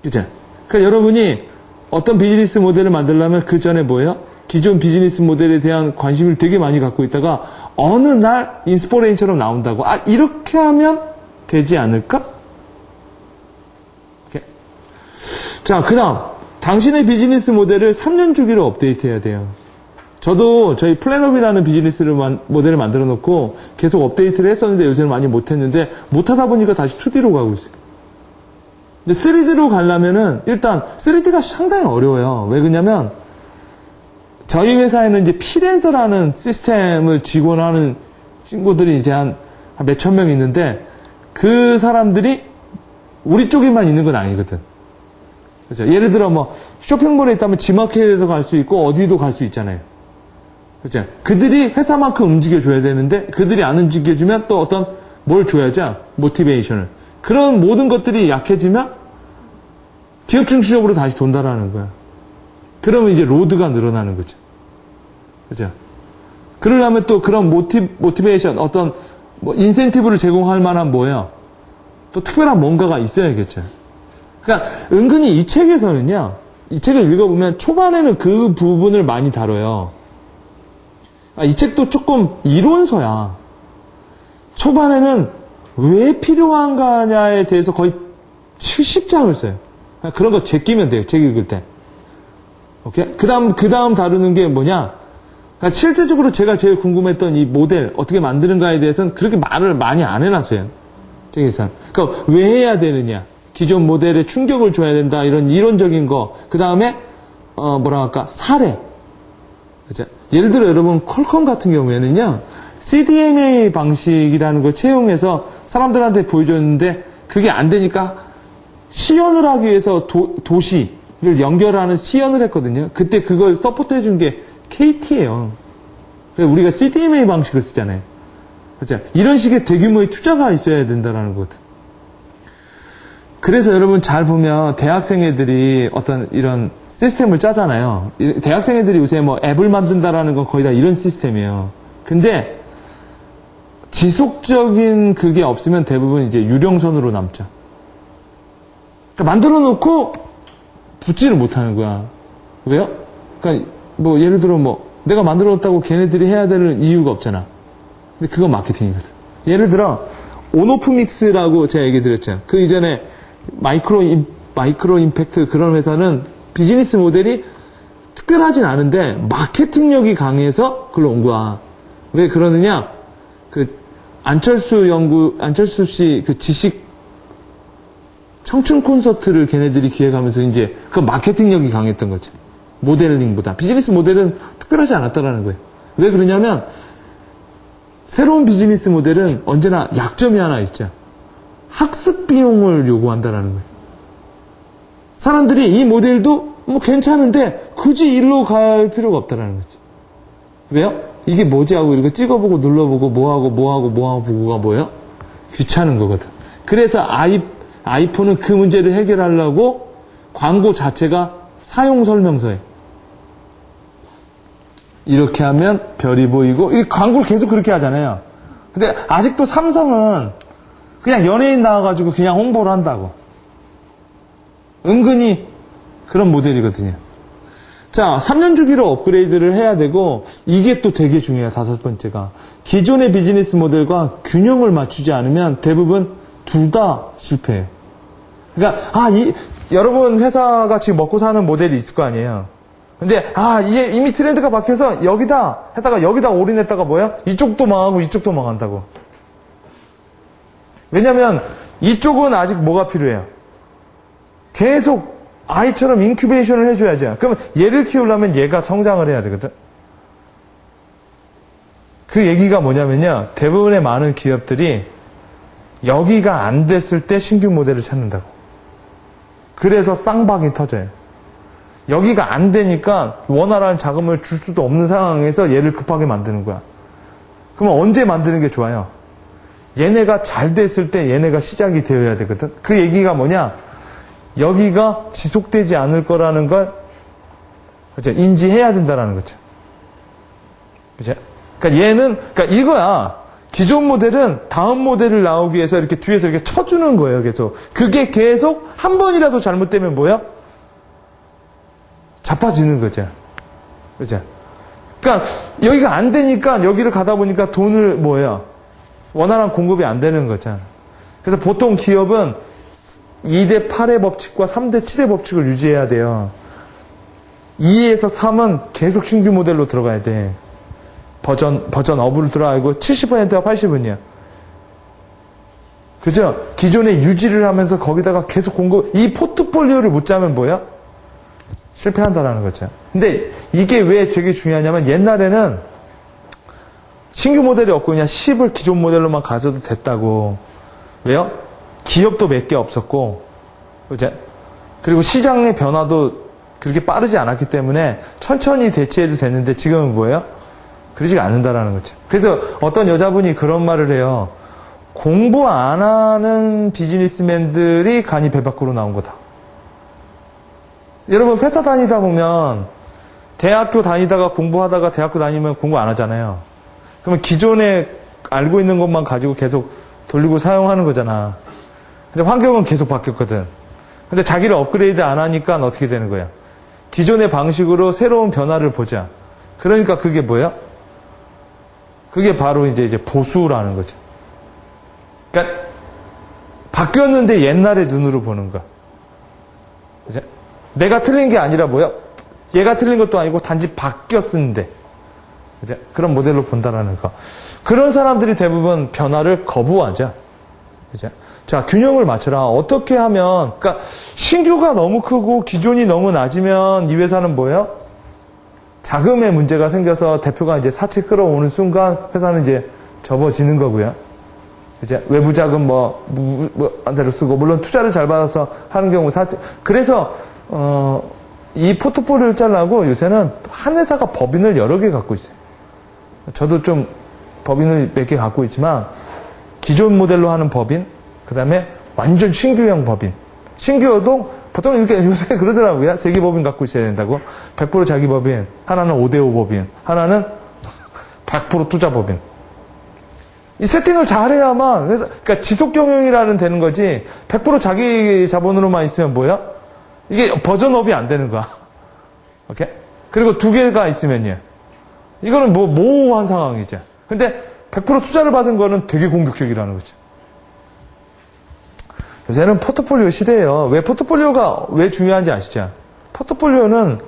그죠? 그러니까 여러분이 어떤 비즈니스 모델을 만들려면 그 전에 뭐예요? 기존 비즈니스 모델에 대한 관심을 되게 많이 갖고 있다가 어느 날 인스포레인처럼 나온다고. 아, 이렇게 하면 되지 않을까? 이렇게. 자, 그 다음. 당신의 비즈니스 모델을 3년 주기로 업데이트해야 돼요. 저도 저희 플랜업이라는 비즈니스 모델을 만들어 놓고 계속 업데이트를 했었는데 요새는 많이 못했는데 못하다 보니까 다시 2D로 가고 있어요. 근데 3D로 가려면은 일단 3D가 상당히 어려워요. 왜 그러냐면 저희 회사에는 이제 피렌서라는 시스템을 지원하는 친구들이 이제 한 몇천 명 있는데 그 사람들이 우리 쪽에만 있는 건 아니거든. 그렇죠? 예를 들어 뭐 쇼핑몰에 있다면 지마켓에도 갈 수 있고 어디도 갈 수 있잖아요. 그렇죠? 그들이 회사만큼 움직여줘야 되는데 그들이 안 움직여주면 또 어떤 뭘 줘야죠? 모티베이션을. 그런 모든 것들이 약해지면 기업 중심적으로 다시 돈다라는 거야. 그러면 이제 로드가 늘어나는 거죠. 그죠? 그러려면 또 그런 모티베이션, 어떤 뭐 인센티브를 제공할 만한 뭐예요? 또 특별한 뭔가가 있어야겠죠. 그러니까 은근히 이 책에서는요, 이 책을 읽어보면 초반에는 그 부분을 많이 다뤄요. 이 책도 조금 이론서야. 초반에는 왜 필요한가냐에 대해서 거의 70장을 써요. 그런 거 제끼면 돼요, 책 읽을 때. 오케이? 그 다음 다루는 게 뭐냐? 그러니까 실제적으로 제가 제일 궁금했던 이 모델, 어떻게 만드는가에 대해서는 그렇게 말을 많이 안 해놨어요. 책에서. 그러니까 왜 해야 되느냐? 기존 모델에 충격을 줘야 된다. 이런 이론적인 거. 그 다음에, 사례. 그죠? 예를 들어 여러분, 퀄컴 같은 경우에는요, CDMA 방식이라는 걸 채용해서 사람들한테 보여줬는데, 그게 안 되니까 시연을 하기 위해서 도시를 연결하는 시연을 했거든요. 그때 그걸 서포트 해준 게 KT예요. 그래서 우리가 CDMA 방식을 쓰잖아요. 그렇죠? 이런 식의 대규모의 투자가 있어야 된다는 거거든. 그래서 여러분 잘 보면 대학생 애들이 어떤 이런 시스템을 짜잖아요. 대학생 애들이 요새 뭐 앱을 만든다라는 건 거의 다 이런 시스템이에요. 근데 지속적인 그게 없으면 대부분 이제 유령선으로 남죠. 그러니까 만들어 놓고 붙지를 못하는 거야. 왜요? 그러니까 뭐 예를 들어 뭐 내가 만들어놨다고 걔네들이 해야 될 이유가 없잖아. 근데 그건 마케팅이거든. 예를 들어 온오프 믹스라고 제가 얘기 드렸잖아요. 그 이전에 마이크로 임팩트 그런 회사는 비즈니스 모델이 특별하진 않은데 마케팅력이 강해서 그걸로 온 거야. 왜 그러느냐? 그 안철수 씨 그 지식 청춘 콘서트를 걔네들이 기획하면서 이제 그 마케팅력이 강했던 거지. 모델링보다. 비즈니스 모델은 특별하지 않았다라는 거예요. 왜 그러냐면 새로운 비즈니스 모델은 언제나 약점이 하나 있죠. 학습 비용을 요구한다라는 거예요. 사람들이 이 모델도 뭐 괜찮은데 굳이 일로 갈 필요가 없다라는 거지. 왜요? 이게 뭐지 하고 이렇게 찍어보고 눌러보고 뭐하고가 뭐예요? 귀찮은 거거든. 그래서 아이폰은 그 문제를 해결하려고 광고 자체가 사용 설명서에 이렇게 하면 별이 보이고 이 광고를 계속 그렇게 하잖아요. 근데 아직도 삼성은 그냥 연예인 나와가지고 그냥 홍보를 한다고. 은근히 그런 모델이거든요. 자, 3년 주기로 업그레이드를 해야 되고 이게 또 되게 중요해요. 5번째가. 기존의 비즈니스 모델과 균형을 맞추지 않으면 대부분 둘 다 실패해요. 그러니까 여러분 회사가 지금 먹고 사는 모델이 있을 거 아니에요. 근데 이게 이미 트렌드가 바뀌어서 여기다 했다가 여기다 올인했다가 뭐야? 이쪽도 망하고 이쪽도 망한다고. 왜냐면 이쪽은 아직 뭐가 필요해요? 계속 아이처럼 인큐베이션을 해줘야죠. 그러면 얘를 키우려면 얘가 성장을 해야 되거든. 그 얘기가 뭐냐면요. 대부분의 많은 기업들이 여기가 안 됐을 때 신규 모델을 찾는다고. 그래서 쌍박이 터져요. 여기가 안 되니까 원활한 자금을 줄 수도 없는 상황에서 얘를 급하게 만드는 거야. 그러면 언제 만드는 게 좋아요? 얘네가 잘 됐을 때 얘네가 시작이 되어야 되거든. 그 얘기가 뭐냐? 여기가 지속되지 않을 거라는 걸 그렇죠? 인지해야 된다라는 거죠. 그죠? 그러니까 이거야. 기존 모델은 다음 모델을 나오기 위해서 이렇게 뒤에서 이렇게 쳐주는 거예요, 계속. 그게 계속 한 번이라도 잘못되면 뭐야? 자빠지는 거죠. 그죠? 그러니까 여기가 안 되니까 여기를 가다 보니까 돈을 원활한 공급이 안 되는 거죠. 그래서 보통 기업은 2대 8의 법칙과 3대 7의 법칙을 유지해야 돼요. 2에서 3은 계속 신규 모델로 들어가야 돼. 버전 업으로 들어가고 70%와 80은요. 그죠? 기존에 유지를 하면서 거기다가 계속 이 포트폴리오를 못 짜면 뭐야? 실패한다라는 거죠. 근데 이게 왜 되게 중요하냐면 옛날에는 신규 모델이 없고 그냥 10을 기존 모델로만 가져도 됐다고. 왜요? 기업도 몇 개 없었고, 그죠? 그리고 시장의 변화도 그렇게 빠르지 않았기 때문에 천천히 대체해도 됐는데 지금은 뭐예요? 그러지가 않는다라는 거죠. 그래서 어떤 여자분이 그런 말을 해요. 공부 안 하는 비즈니스맨들이 간이 배 밖으로 나온 거다. 여러분 회사 다니다 보면 대학교 다니다가 공부하다가 대학교 다니면 공부 안 하잖아요. 그러면 기존에 알고 있는 것만 가지고 계속 돌리고 사용하는 거잖아. 근데 환경은 계속 바뀌었거든. 근데 자기를 업그레이드 안 하니까 어떻게 되는 거야? 기존의 방식으로 새로운 변화를 보자. 그러니까 그게 뭐야? 그게 바로 이제 보수라는 거죠. 그러니까 바뀌었는데 옛날의 눈으로 보는 거야. 그죠? 내가 틀린 게 아니라 뭐야? 얘가 틀린 것도 아니고 단지 바뀌었는데. 그죠? 그런 모델로 본다라는 거. 그런 사람들이 대부분 변화를 거부하죠. 그죠? 자, 균형을 맞춰라. 어떻게 하면, 그러니까 신규가 너무 크고 기존이 너무 낮으면 이 회사는 뭐예요? 자금의 문제가 생겨서 대표가 이제 사채 끌어오는 순간 회사는 이제 접어지는 거고요. 이제 외부 자금 안 대로 쓰고, 물론 투자를 잘 받아서 하는 경우 사채. 그래서, 이 포트폴리오를 짜려고 요새는 한 회사가 법인을 여러 개 갖고 있어요. 저도 좀 법인을 몇 개 갖고 있지만, 기존 모델로 하는 법인, 그 다음에 완전 신규형 법인. 신규여도 보통 이렇게 요새 그러더라고요. 세개 법인 갖고 있어야 된다고. 100% 자기 법인, 하나는 5대5 법인, 하나는 100% 투자 법인. 이 세팅을 잘해야만, 그러니까 지속 경영이라는 되는 거지, 100% 자기 자본으로만 있으면 뭐야? 이게 버전업이 안 되는 거야. 오케이? 그리고 두 개가 있으면요. 이거는 뭐 모호한 상황이죠. 근데 100% 투자를 받은 거는 되게 공격적이라는 거죠. 요새는 포트폴리오 시대예요. 왜 포트폴리오가 왜 중요한지 아시죠? 포트폴리오는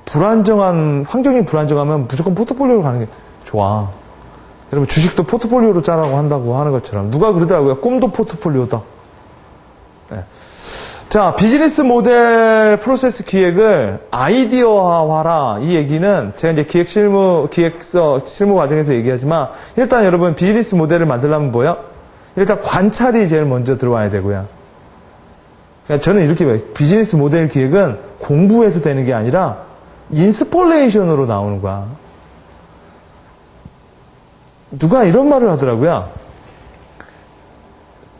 불안정한, 환경이 불안정하면 무조건 포트폴리오로 가는 게 좋아. 여러분 주식도 포트폴리오로 짜라고 한다고 하는 것처럼 누가 그러더라고요. 꿈도 포트폴리오다. 네. 자, 비즈니스 모델 프로세스 기획을 아이디어화하라. 이 얘기는 제가 이제 기획서 실무 과정에서 얘기하지만 일단 여러분 비즈니스 모델을 만들려면 뭐요? 일단 관찰이 제일 먼저 들어와야 되고요. 그러니까 저는 이렇게 봐요. 비즈니스 모델 기획은 공부해서 되는 게 아니라 인스폴레이션으로 나오는 거야. 누가 이런 말을 하더라고요.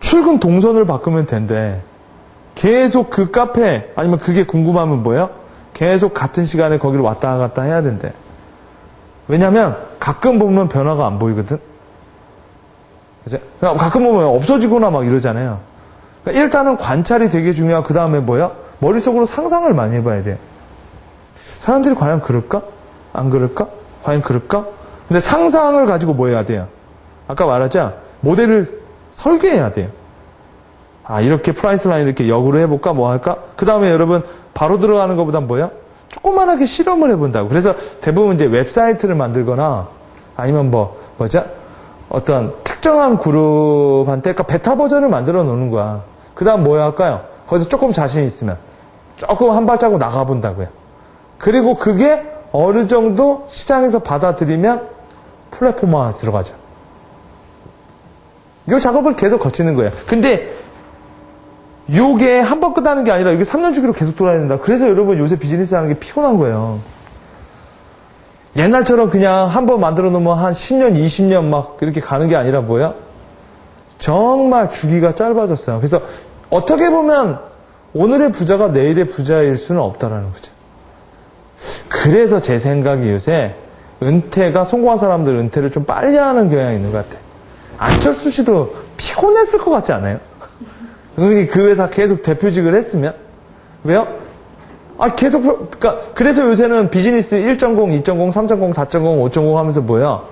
출근 동선을 바꾸면 된대. 계속 그 카페 아니면 그게 궁금하면 뭐예요? 계속 같은 시간에 거기를 왔다 갔다 해야 된대. 왜냐면 가끔 보면 변화가 안 보이거든. 그죠? 가끔 보면 없어지거나 막 이러잖아요. 그러니까 일단은 관찰이 되게 중요하고 그 다음에 뭐예요? 머릿속으로 상상을 많이 해봐야 돼요. 사람들이 과연 그럴까? 안 그럴까? 과연 그럴까? 근데 상상을 가지고 뭐 해야 돼요? 아까 말하자 모델을 설계해야 돼요. 아, 이렇게 프라이스 라인 이렇게 역으로 해볼까? 뭐 할까? 그 다음에 여러분, 바로 들어가는 것보단 뭐예요? 조그만하게 실험을 해본다고. 그래서 대부분 이제 웹사이트를 만들거나 아니면 뭐죠? 어떤 특정한 그룹한테 그러니까 베타 버전을 만들어 놓는 거야. 그 다음 뭐 할까요? 거기서 조금 자신 있으면 조금 한 발자국 나가본다고요. 그리고 그게 어느 정도 시장에서 받아들이면 플랫폼화 들어가죠. 이 작업을 계속 거치는 거예요. 근데 요게 한 번 끝나는 게 아니라 이게 3년 주기로 계속 돌아야 된다. 그래서 여러분 요새 비즈니스 하는 게 피곤한 거예요. 옛날처럼 그냥 한 번 만들어 놓으면 한 10년, 20년 막 이렇게 가는 게 아니라 뭐야? 정말 주기가 짧아졌어요. 그래서 어떻게 보면 오늘의 부자가 내일의 부자일 수는 없다라는 거죠. 그래서 제 생각이 요새 은퇴가 성공한 사람들 은퇴를 좀 빨리 하는 경향이 있는 것 같아요. 안철수 씨도 피곤했을 것 같지 않아요? 그 회사 계속 대표직을 했으면? 왜요? 아, 계속, 그러니까, 그래서 요새는 비즈니스 1.0, 2.0, 3.0, 4.0, 5.0 하면서 뭐야?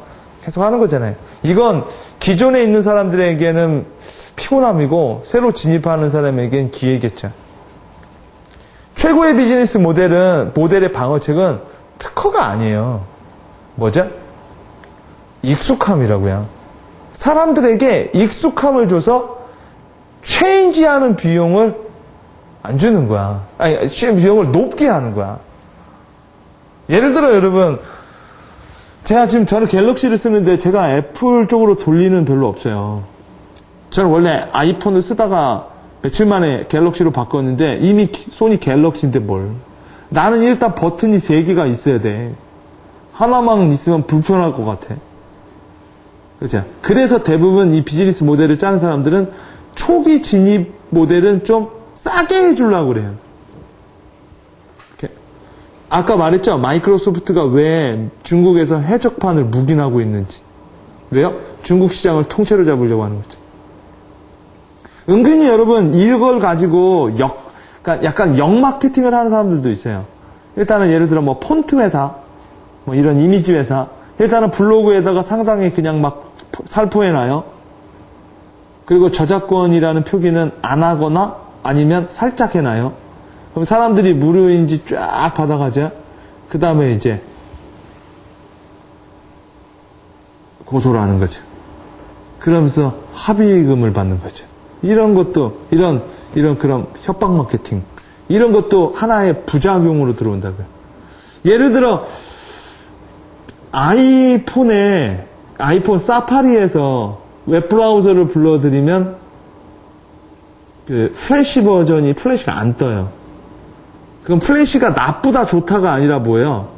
계속 하는 거잖아요. 이건 기존에 있는 사람들에게는 피곤함이고, 새로 진입하는 사람에게는 기회겠죠. 최고의 비즈니스 모델의 방어책은 특허가 아니에요. 뭐죠? 익숙함이라고요. 사람들에게 익숙함을 줘서 체인지하는 비용을 안 주는 거야. 아니, 비용을 높게 하는 거야. 예를 들어 여러분, 저는 갤럭시를 쓰는데 제가 애플 쪽으로 돌리는 별로 없어요. 저는 원래 아이폰을 쓰다가 며칠 만에 갤럭시로 바꿨는데 이미 소니 갤럭시인데 뭘. 나는 일단 버튼이 3개가 있어야 돼. 하나만 있으면 불편할 것 같아. 그죠? 그래서 대부분 이 비즈니스 모델을 짜는 사람들은 초기 진입 모델은 좀 싸게 해주려고 그래요. 이렇게. 아까 말했죠? 마이크로소프트가 왜 중국에서 해적판을 묵인하고 있는지. 왜요? 중국 시장을 통째로 잡으려고 하는 거죠. 은근히 여러분 이걸 가지고 그러니까 약간 역마케팅을 하는 사람들도 있어요. 일단은 예를 들어 뭐 폰트 회사, 뭐 이런 이미지 회사, 일단은 블로그에다가 상당히 그냥 막 살포해놔요. 그리고 저작권이라는 표기는 안 하거나 아니면 살짝 해놔요. 그럼 사람들이 무료인지 쫙 받아가죠. 그 다음에 이제 고소를 하는 거죠. 그러면서 합의금을 받는 거죠. 이런 것도 이런 그런 협박 마케팅 이런 것도 하나의 부작용으로 들어온다고요. 예를 들어 아이폰 사파리에서 웹브라우저를 불러드리면 그 플래시 버전이 플래시가 안 떠요. 그럼 플래시가 나쁘다 좋다가 아니라 뭐예요?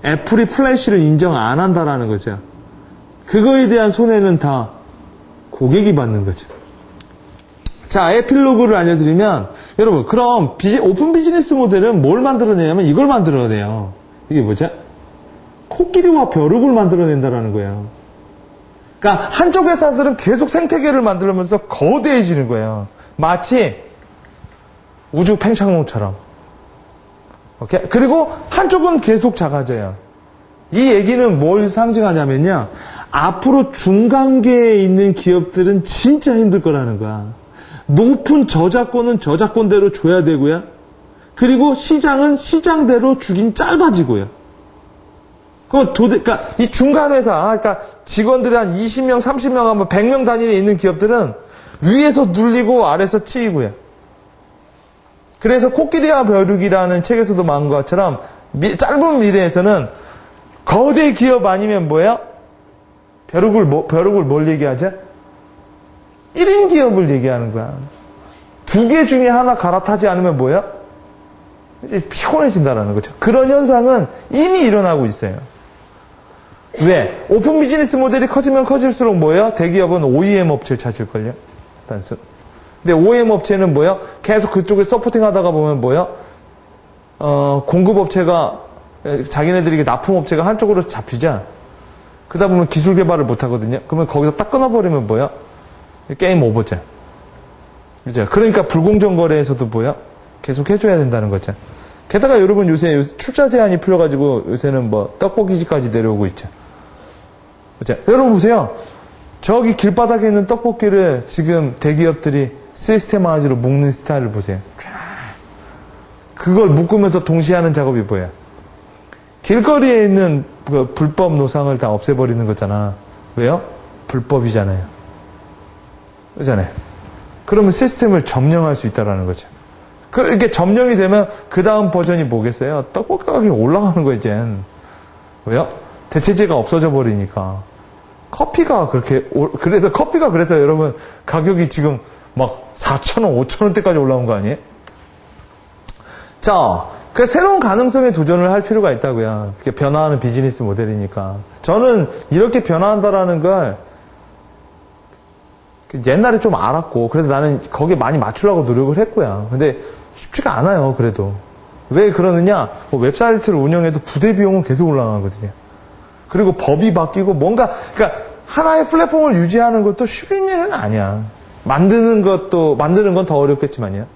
애플이 플래시를 인정 안 한다라는 거죠. 그거에 대한 손해는 다 고객이 받는 거죠. 자, 에필로그를 알려드리면 여러분 그럼 오픈 비즈니스 모델은 뭘 만들어내냐면 이걸 만들어내요. 이게 뭐죠? 코끼리와 벼룩을 만들어낸다라는 거예요. 그러니까 한쪽 회사들은 계속 생태계를 만들면서 거대해지는 거예요. 마치 우주 팽창론처럼. 오케이? 그리고 한쪽은 계속 작아져요. 이 얘기는 뭘 상징하냐면요. 앞으로 중간계에 있는 기업들은 진짜 힘들 거라는 거야. 높은 저작권은 저작권대로 줘야 되고요. 그리고 시장은 시장대로 주긴 짧아지고요. 그러니까 이 중간 회사, 그러니까 직원들이 한 20명, 30명 하면 100명 단위에 있는 기업들은 위에서 눌리고 아래에서 치이고요. 그래서 코끼리와 벼룩이라는 책에서도 말한 것처럼 짧은 미래에서는 거대 기업 아니면 뭐예요? 벼룩을 뭘 얘기하죠? 1인 기업을 얘기하는 거야. 두 개 중에 하나 갈아타지 않으면 뭐예요? 이제 피곤해진다라는 거죠. 그런 현상은 이미 일어나고 있어요. 왜? 오픈 비즈니스 모델이 커지면 커질수록 뭐예요? 대기업은 OEM 업체를 찾을걸요? 단순. 근데 OEM 업체는 뭐예요? 계속 그쪽에 서포팅 하다가 보면 뭐예요? 공급 업체가, 자기네들이 납품 업체가 한쪽으로 잡히자. 그러다 보면 기술 개발을 못 하거든요. 그러면 거기서 딱 끊어버리면 뭐예요? 게임 오버죠. 그죠? 그러니까 불공정 거래에서도 뭐예요? 계속 해줘야 된다는 거죠. 게다가 여러분 요새 출자 제한이 풀려가지고 요새는 뭐 떡볶이집까지 내려오고 있죠. 그죠? 여러분 보세요. 저기 길바닥에 있는 떡볶이를 지금 대기업들이 시스테마이즈로 묶는 스타일을 보세요. 그걸 묶으면서 동시에 하는 작업이 뭐예요? 길거리에 있는 그 불법 노상을 다 없애버리는 거잖아. 왜요? 불법이잖아요. 그렇잖아요. 그러면 시스템을 점령할 수 있다는 거죠. 이렇게 점령이 되면 그 다음 버전이 뭐겠어요? 떡볶이 가격이 올라가는 거예요, 이젠. 왜요? 대체제가 없어져 버리니까. 그래서 커피가 여러분 가격이 지금 막 4,000원, 5,000원대까지 올라온 거 아니에요? 자, 그 새로운 가능성에 도전을 할 필요가 있다고요. 이렇게 변화하는 비즈니스 모델이니까. 저는 이렇게 변화한다라는 걸 옛날에 좀 알았고, 그래서 나는 거기에 많이 맞추려고 노력을 했고요. 근데 쉽지가 않아요, 그래도. 왜 그러느냐? 뭐 웹사이트를 운영해도 부대 비용은 계속 올라가거든요. 그리고 법이 바뀌고 그러니까 하나의 플랫폼을 유지하는 것도 쉬운 일은 아니야. 만드는 건 더 어렵겠지만요.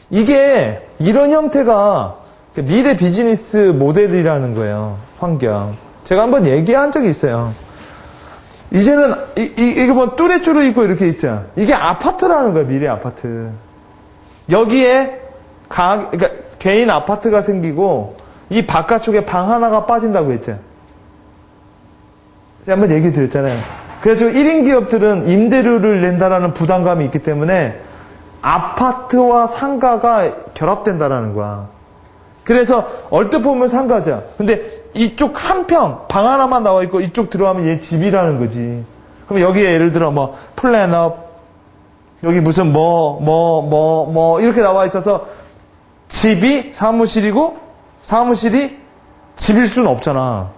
이게, 이런 형태가 미래 비즈니스 모델이라는 거예요. 환경. 제가 한번 얘기한 적이 있어요. 이제는, 이게 뭐 뚜레쭈르 있고 이렇게 있죠. 이게 아파트라는 거예요, 미래 아파트. 여기에, 그러니까 개인 아파트가 생기고, 이 바깥쪽에 방 하나가 빠진다고 했죠. 제가 한번 얘기 드렸잖아요. 그래서 1인 기업들은 임대료를 낸다라는 부담감이 있기 때문에 아파트와 상가가 결합된다라는 거야. 그래서 얼뜻 보면 상가죠. 근데 이쪽 한 평, 방 하나만 나와 있고 이쪽 들어가면 얘 집이라는 거지. 그럼 여기에 예를 들어 뭐 플랜업, 여기 무슨 이렇게 나와 있어서 집이 사무실이고 사무실이 집일 수는 없잖아.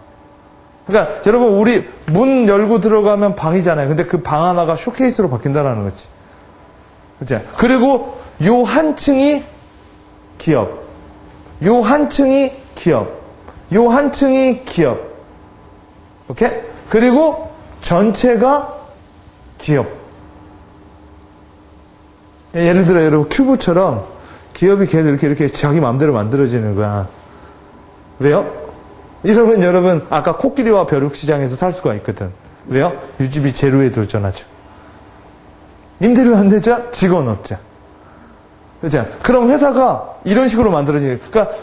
그러니까 여러분 우리 문 열고 들어가면 방이잖아요. 근데 그 방 하나가 쇼케이스로 바뀐다라는 거지. 그죠? 그리고 요 한 층이 기업, 요 한 층이 기업, 요 한 층이 기업. 오케이? 그리고 전체가 기업. 예를 들어 여러분 큐브처럼 기업이 계속 이렇게 자기 마음대로 만들어지는 거야. 왜요? 이러면 여러분 아까 코끼리와 벼룩 시장에서 살 수가 있거든. 왜요? 유지비 제로에 도전하죠. 임대료 안 내자 직원 없자. 그죠? 그럼 회사가 이런 식으로 만들어지는 거예요. 그러니까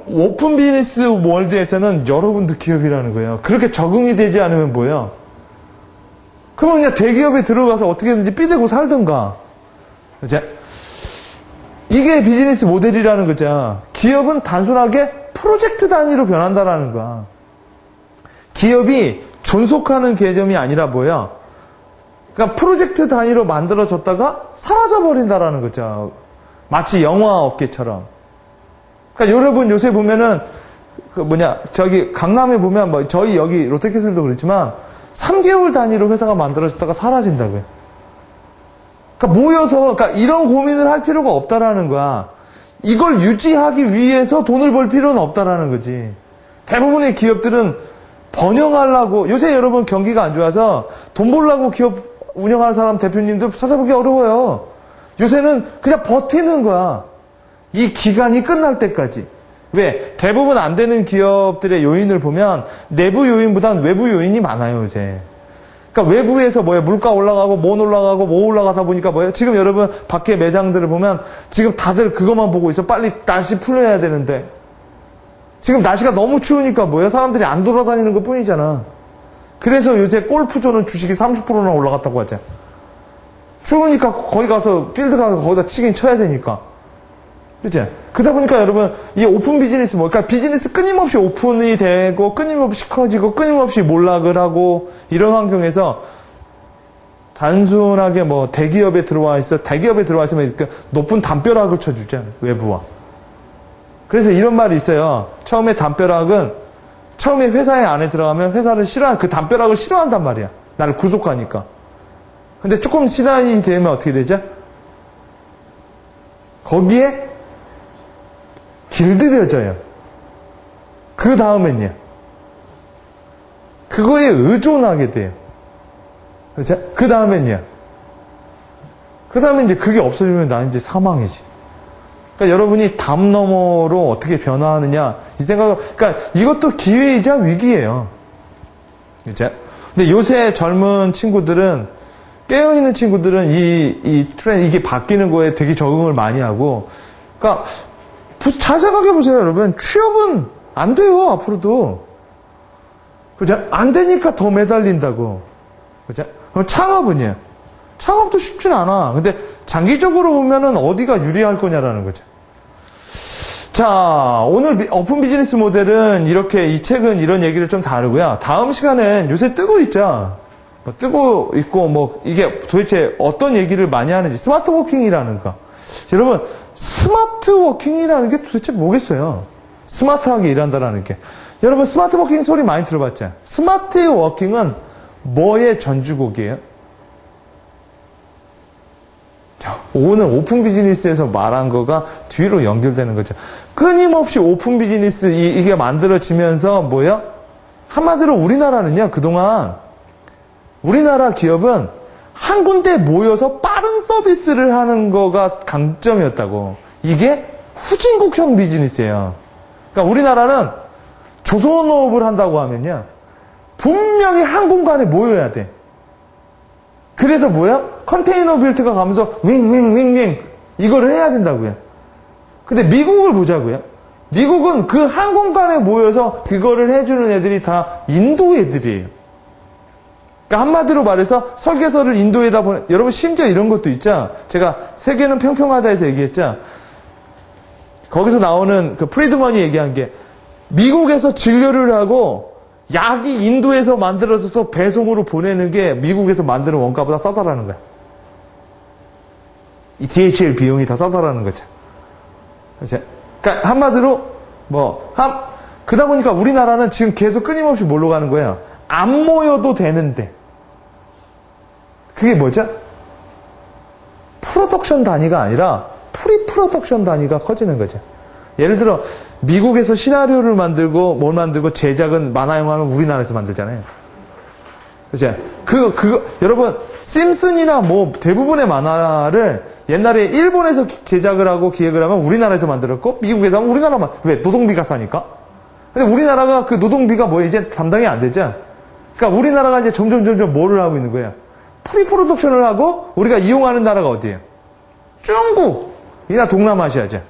오픈 비즈니스 월드에서는 여러분도 기업이라는 거예요. 그렇게 적응이 되지 않으면 뭐예요? 그러면 그냥 대기업에 들어가서 어떻게든지 삐대고 살든가. 그죠? 이게 비즈니스 모델이라는 거죠. 기업은 단순하게 프로젝트 단위로 변한다라는 거야. 기업이 존속하는 개념이 아니라 뭐야? 그러니까 프로젝트 단위로 만들어졌다가 사라져버린다라는 거죠. 마치 영화 업계처럼. 그러니까 여러분 요새 보면은 저기 강남에 보면 뭐 저희 여기 롯데캐슬도 그렇지만 3개월 단위로 회사가 만들어졌다가 사라진다고요. 그러니까 그러니까 이런 고민을 할 필요가 없다라는 거야. 이걸 유지하기 위해서 돈을 벌 필요는 없다라는 거지. 대부분의 기업들은 번영하려고, 요새 여러분 경기가 안 좋아서 돈 벌려고 기업 운영하는 사람 대표님들 찾아보기 어려워요. 요새는 그냥 버티는 거야. 이 기간이 끝날 때까지. 왜? 대부분 안 되는 기업들의 요인을 보면 내부 요인보다는 외부 요인이 많아요, 요새. 그러니까 외부에서 물가 올라가고, 뭐 올라가다 보니까 지금 여러분 밖에 매장들을 보면 지금 다들 그것만 보고 있어. 빨리 날씨 풀려야 되는데. 지금 날씨가 너무 추우니까 사람들이 안 돌아다니는 것 뿐이잖아. 그래서 요새 골프존은 주식이 30%나 올라갔다고 하죠. 추우니까 거기 가서, 필드 가서 거기다 치긴 쳐야 되니까. 그치? 그러다 보니까 여러분, 이 오픈 비즈니스 그러니까 비즈니스 끊임없이 오픈이 되고, 끊임없이 커지고, 끊임없이 몰락을 하고, 이런 환경에서 단순하게 대기업에 들어와 있으면 높은 담벼락을 쳐주죠, 외부와. 그래서 이런 말이 있어요. 처음에 회사에 안에 들어가면 그 담벼락을 싫어한단 말이야. 나를 구속하니까. 근데 조금 시간이 되면 어떻게 되죠? 거기에 길들여져요. 그 다음엔요. 그거에 의존하게 돼요. 그렇죠? 그 다음엔요. 그 다음에 이제 그게 없어지면 나 이제 사망이지. 그러니까 여러분이 담 너머로 어떻게 변화하느냐, 이 생각을, 그러니까 이것도 기회이자 위기예요. 그죠? 근데 요새 젊은 친구들은, 깨어있는 친구들은 이 트렌드, 이게 바뀌는 거에 되게 적응을 많이 하고, 그러니까, 잘 생각해보세요, 여러분. 취업은 안 돼요, 앞으로도. 그죠? 안 되니까 더 매달린다고. 그죠? 그럼 창업은요? 창업도 쉽진 않아. 근데 장기적으로 보면은 어디가 유리할 거냐라는 거죠. 자, 오늘 오픈 비즈니스 모델은 이 책은 이런 얘기를 좀 다루고요. 다음 시간엔 요새 뜨고 있죠. 뜨고 있고, 이게 도대체 어떤 얘기를 많이 하는지, 스마트 워킹이라는 거. 여러분, 스마트 워킹이라는 게 도대체 뭐겠어요? 스마트하게 일한다라는 게. 여러분, 스마트 워킹 소리 많이 들어봤죠? 스마트 워킹은 뭐의 전주곡이에요? 오늘 오픈 비즈니스에서 말한 거가 뒤로 연결되는 거죠. 끊임없이 오픈 비즈니스 이게 만들어지면서 한마디로 우리나라는요, 그동안 우리나라 기업은 한 군데 모여서 빠른 서비스를 하는 거가 강점이었다고. 이게 후진국형 비즈니스예요. 그러니까 우리나라는 조선업을 한다고 하면요, 분명히 한 공간에 모여야 돼. 그래서 컨테이너 벨트가 가면서 윙 이거를 해야 된다고요. 근데 미국을 보자고요. 미국은 그 한 공간에 모여서 그거를 해주는 애들이 다 인도 애들이에요. 그러니까 한마디로 말해서 설계서를 인도에다 여러분 심지어 이런 것도 있죠. 제가 세계는 평평하다 해서 얘기했죠. 거기서 나오는 그 프리드먼이 얘기한 게, 미국에서 진료를 하고 약이 인도에서 만들어져서 배송으로 보내는 게 미국에서 만드는 원가보다 싸다라는 거야. 이 DHL 비용이 다 싸다라는 거죠. 그렇죠? 그러니까 한마디로 그러다 보니까 우리나라는 지금 계속 끊임없이 뭘로 가는 거예요? 안 모여도 되는데. 그게 뭐죠? 프로덕션 단위가 아니라 프리프로덕션 단위가 커지는 거죠. 예를 들어 미국에서 시나리오를 만들고 제작은 만화 영화는 우리나라에서 만들잖아요. 그죠? 여러분 심슨이나 대부분의 만화를 옛날에 일본에서 제작을 하고 기획을 하면 우리나라에서 만들었고, 미국에서 하면 우리나라만. 왜? 노동비가 싸니까. 근데 우리나라가 그 노동비가 이제 담당이 안 되죠. 그러니까 우리나라가 이제 점점 뭐를 하고 있는 거예요? 프리프로덕션을 하고 우리가 이용하는 나라가 어디예요? 중국이나 동남아시아죠.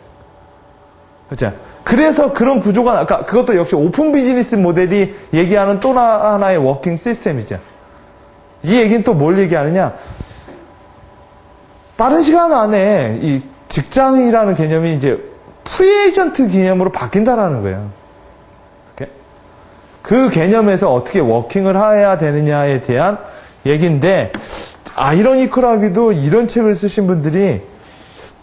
그렇죠? 그래서 그런 구조가, 그것도 역시 오픈 비즈니스 모델이 얘기하는 또 하나의 워킹 시스템이죠. 이 얘기는 또 뭘 얘기하느냐? 빠른 시간 안에 이 직장이라는 개념이 이제 프리에이전트 개념으로 바뀐다라는 거예요. 그 개념에서 어떻게 워킹을 해야 되느냐에 대한 얘기인데, 아이러니컬하게도 이런 책을 쓰신 분들이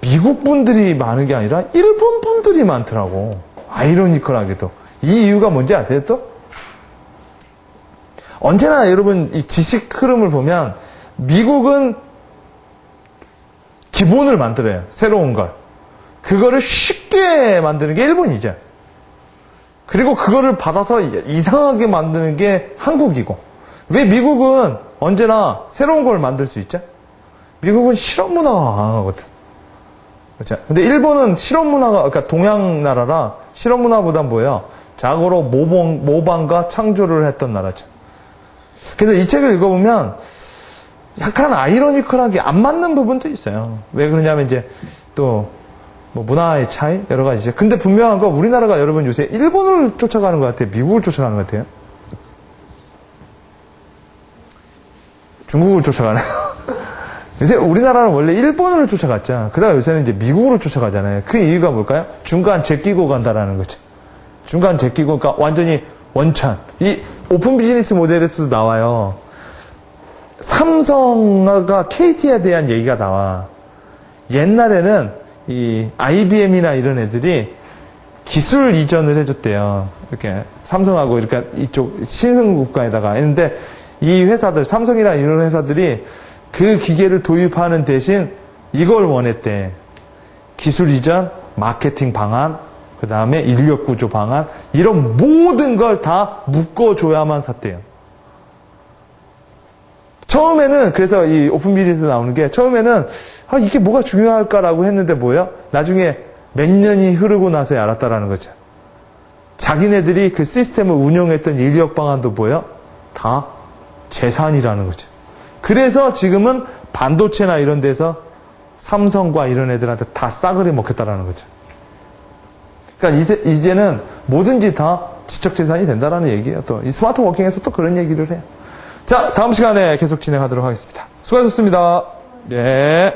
미국 분들이 많은 게 아니라 일본 분들이 많더라고. 아이러니컬하게도. 이 이유가 뭔지 아세요 또? 언제나 여러분 이 지식 흐름을 보면 미국은 기본을 만들어요. 새로운 걸. 그거를 쉽게 만드는 게 일본이죠. 그리고 그거를 받아서 이상하게 만드는 게 한국이고. 왜 미국은 언제나 새로운 걸 만들 수 있죠? 미국은 실험 문화가 강하거든. 그렇죠. 근데 일본은 실험 문화가, 그러니까 동양 나라라 실험 문화보단 뭐예요? 자고로 모방과 창조를 했던 나라죠. 그래서 이 책을 읽어보면 약간 아이러니컬하게 안 맞는 부분도 있어요. 왜 그러냐면 이제 또 뭐 문화의 차이 여러 가지죠. 근데 분명한 건 우리나라가 여러분 요새 일본을 쫓아가는 것 같아요. 미국을 쫓아가는 것 같아요. 중국을 쫓아가나요? 요새 우리나라는 원래 일본을 쫓아갔죠. 그다가 요새는 이제 미국으로 쫓아가잖아요. 그 이유가 뭘까요? 중간 제끼고 간다라는 거죠. 중간 제끼고, 그러니까 완전히 원천. 이 오픈 비즈니스 모델에서도 나와요. 삼성과 KT에 대한 얘기가 나와. 옛날에는 이 IBM이나 이런 애들이 기술 이전을 해줬대요. 이렇게 삼성하고 이렇게 이쪽 신흥 국가에다가 했는데 이 회사들, 삼성이나 이런 회사들이 그 기계를 도입하는 대신 이걸 원했대. 기술 이전, 마케팅 방안, 그 다음에 인력 구조 방안, 이런 모든 걸 다 묶어줘야만 샀대요. 처음에는, 그래서 이 오픈 비즈니스 나오는 게, 처음에는, 이게 뭐가 중요할까라고 했는데 뭐예요? 나중에 몇 년이 흐르고 나서야 알았다라는 거죠. 자기네들이 그 시스템을 운영했던 인력 방안도 뭐예요? 다 재산이라는 거죠. 그래서 지금은 반도체나 이런 데서 삼성과 이런 애들한테 다 싸그리 먹혔다라는 거죠. 그러니까 이제는 뭐든지 다 지적재산이 된다라는 얘기예요. 또 이 스마트 워킹에서 또 그런 얘기를 해요. 자, 다음 시간에 계속 진행하도록 하겠습니다. 수고하셨습니다. 네.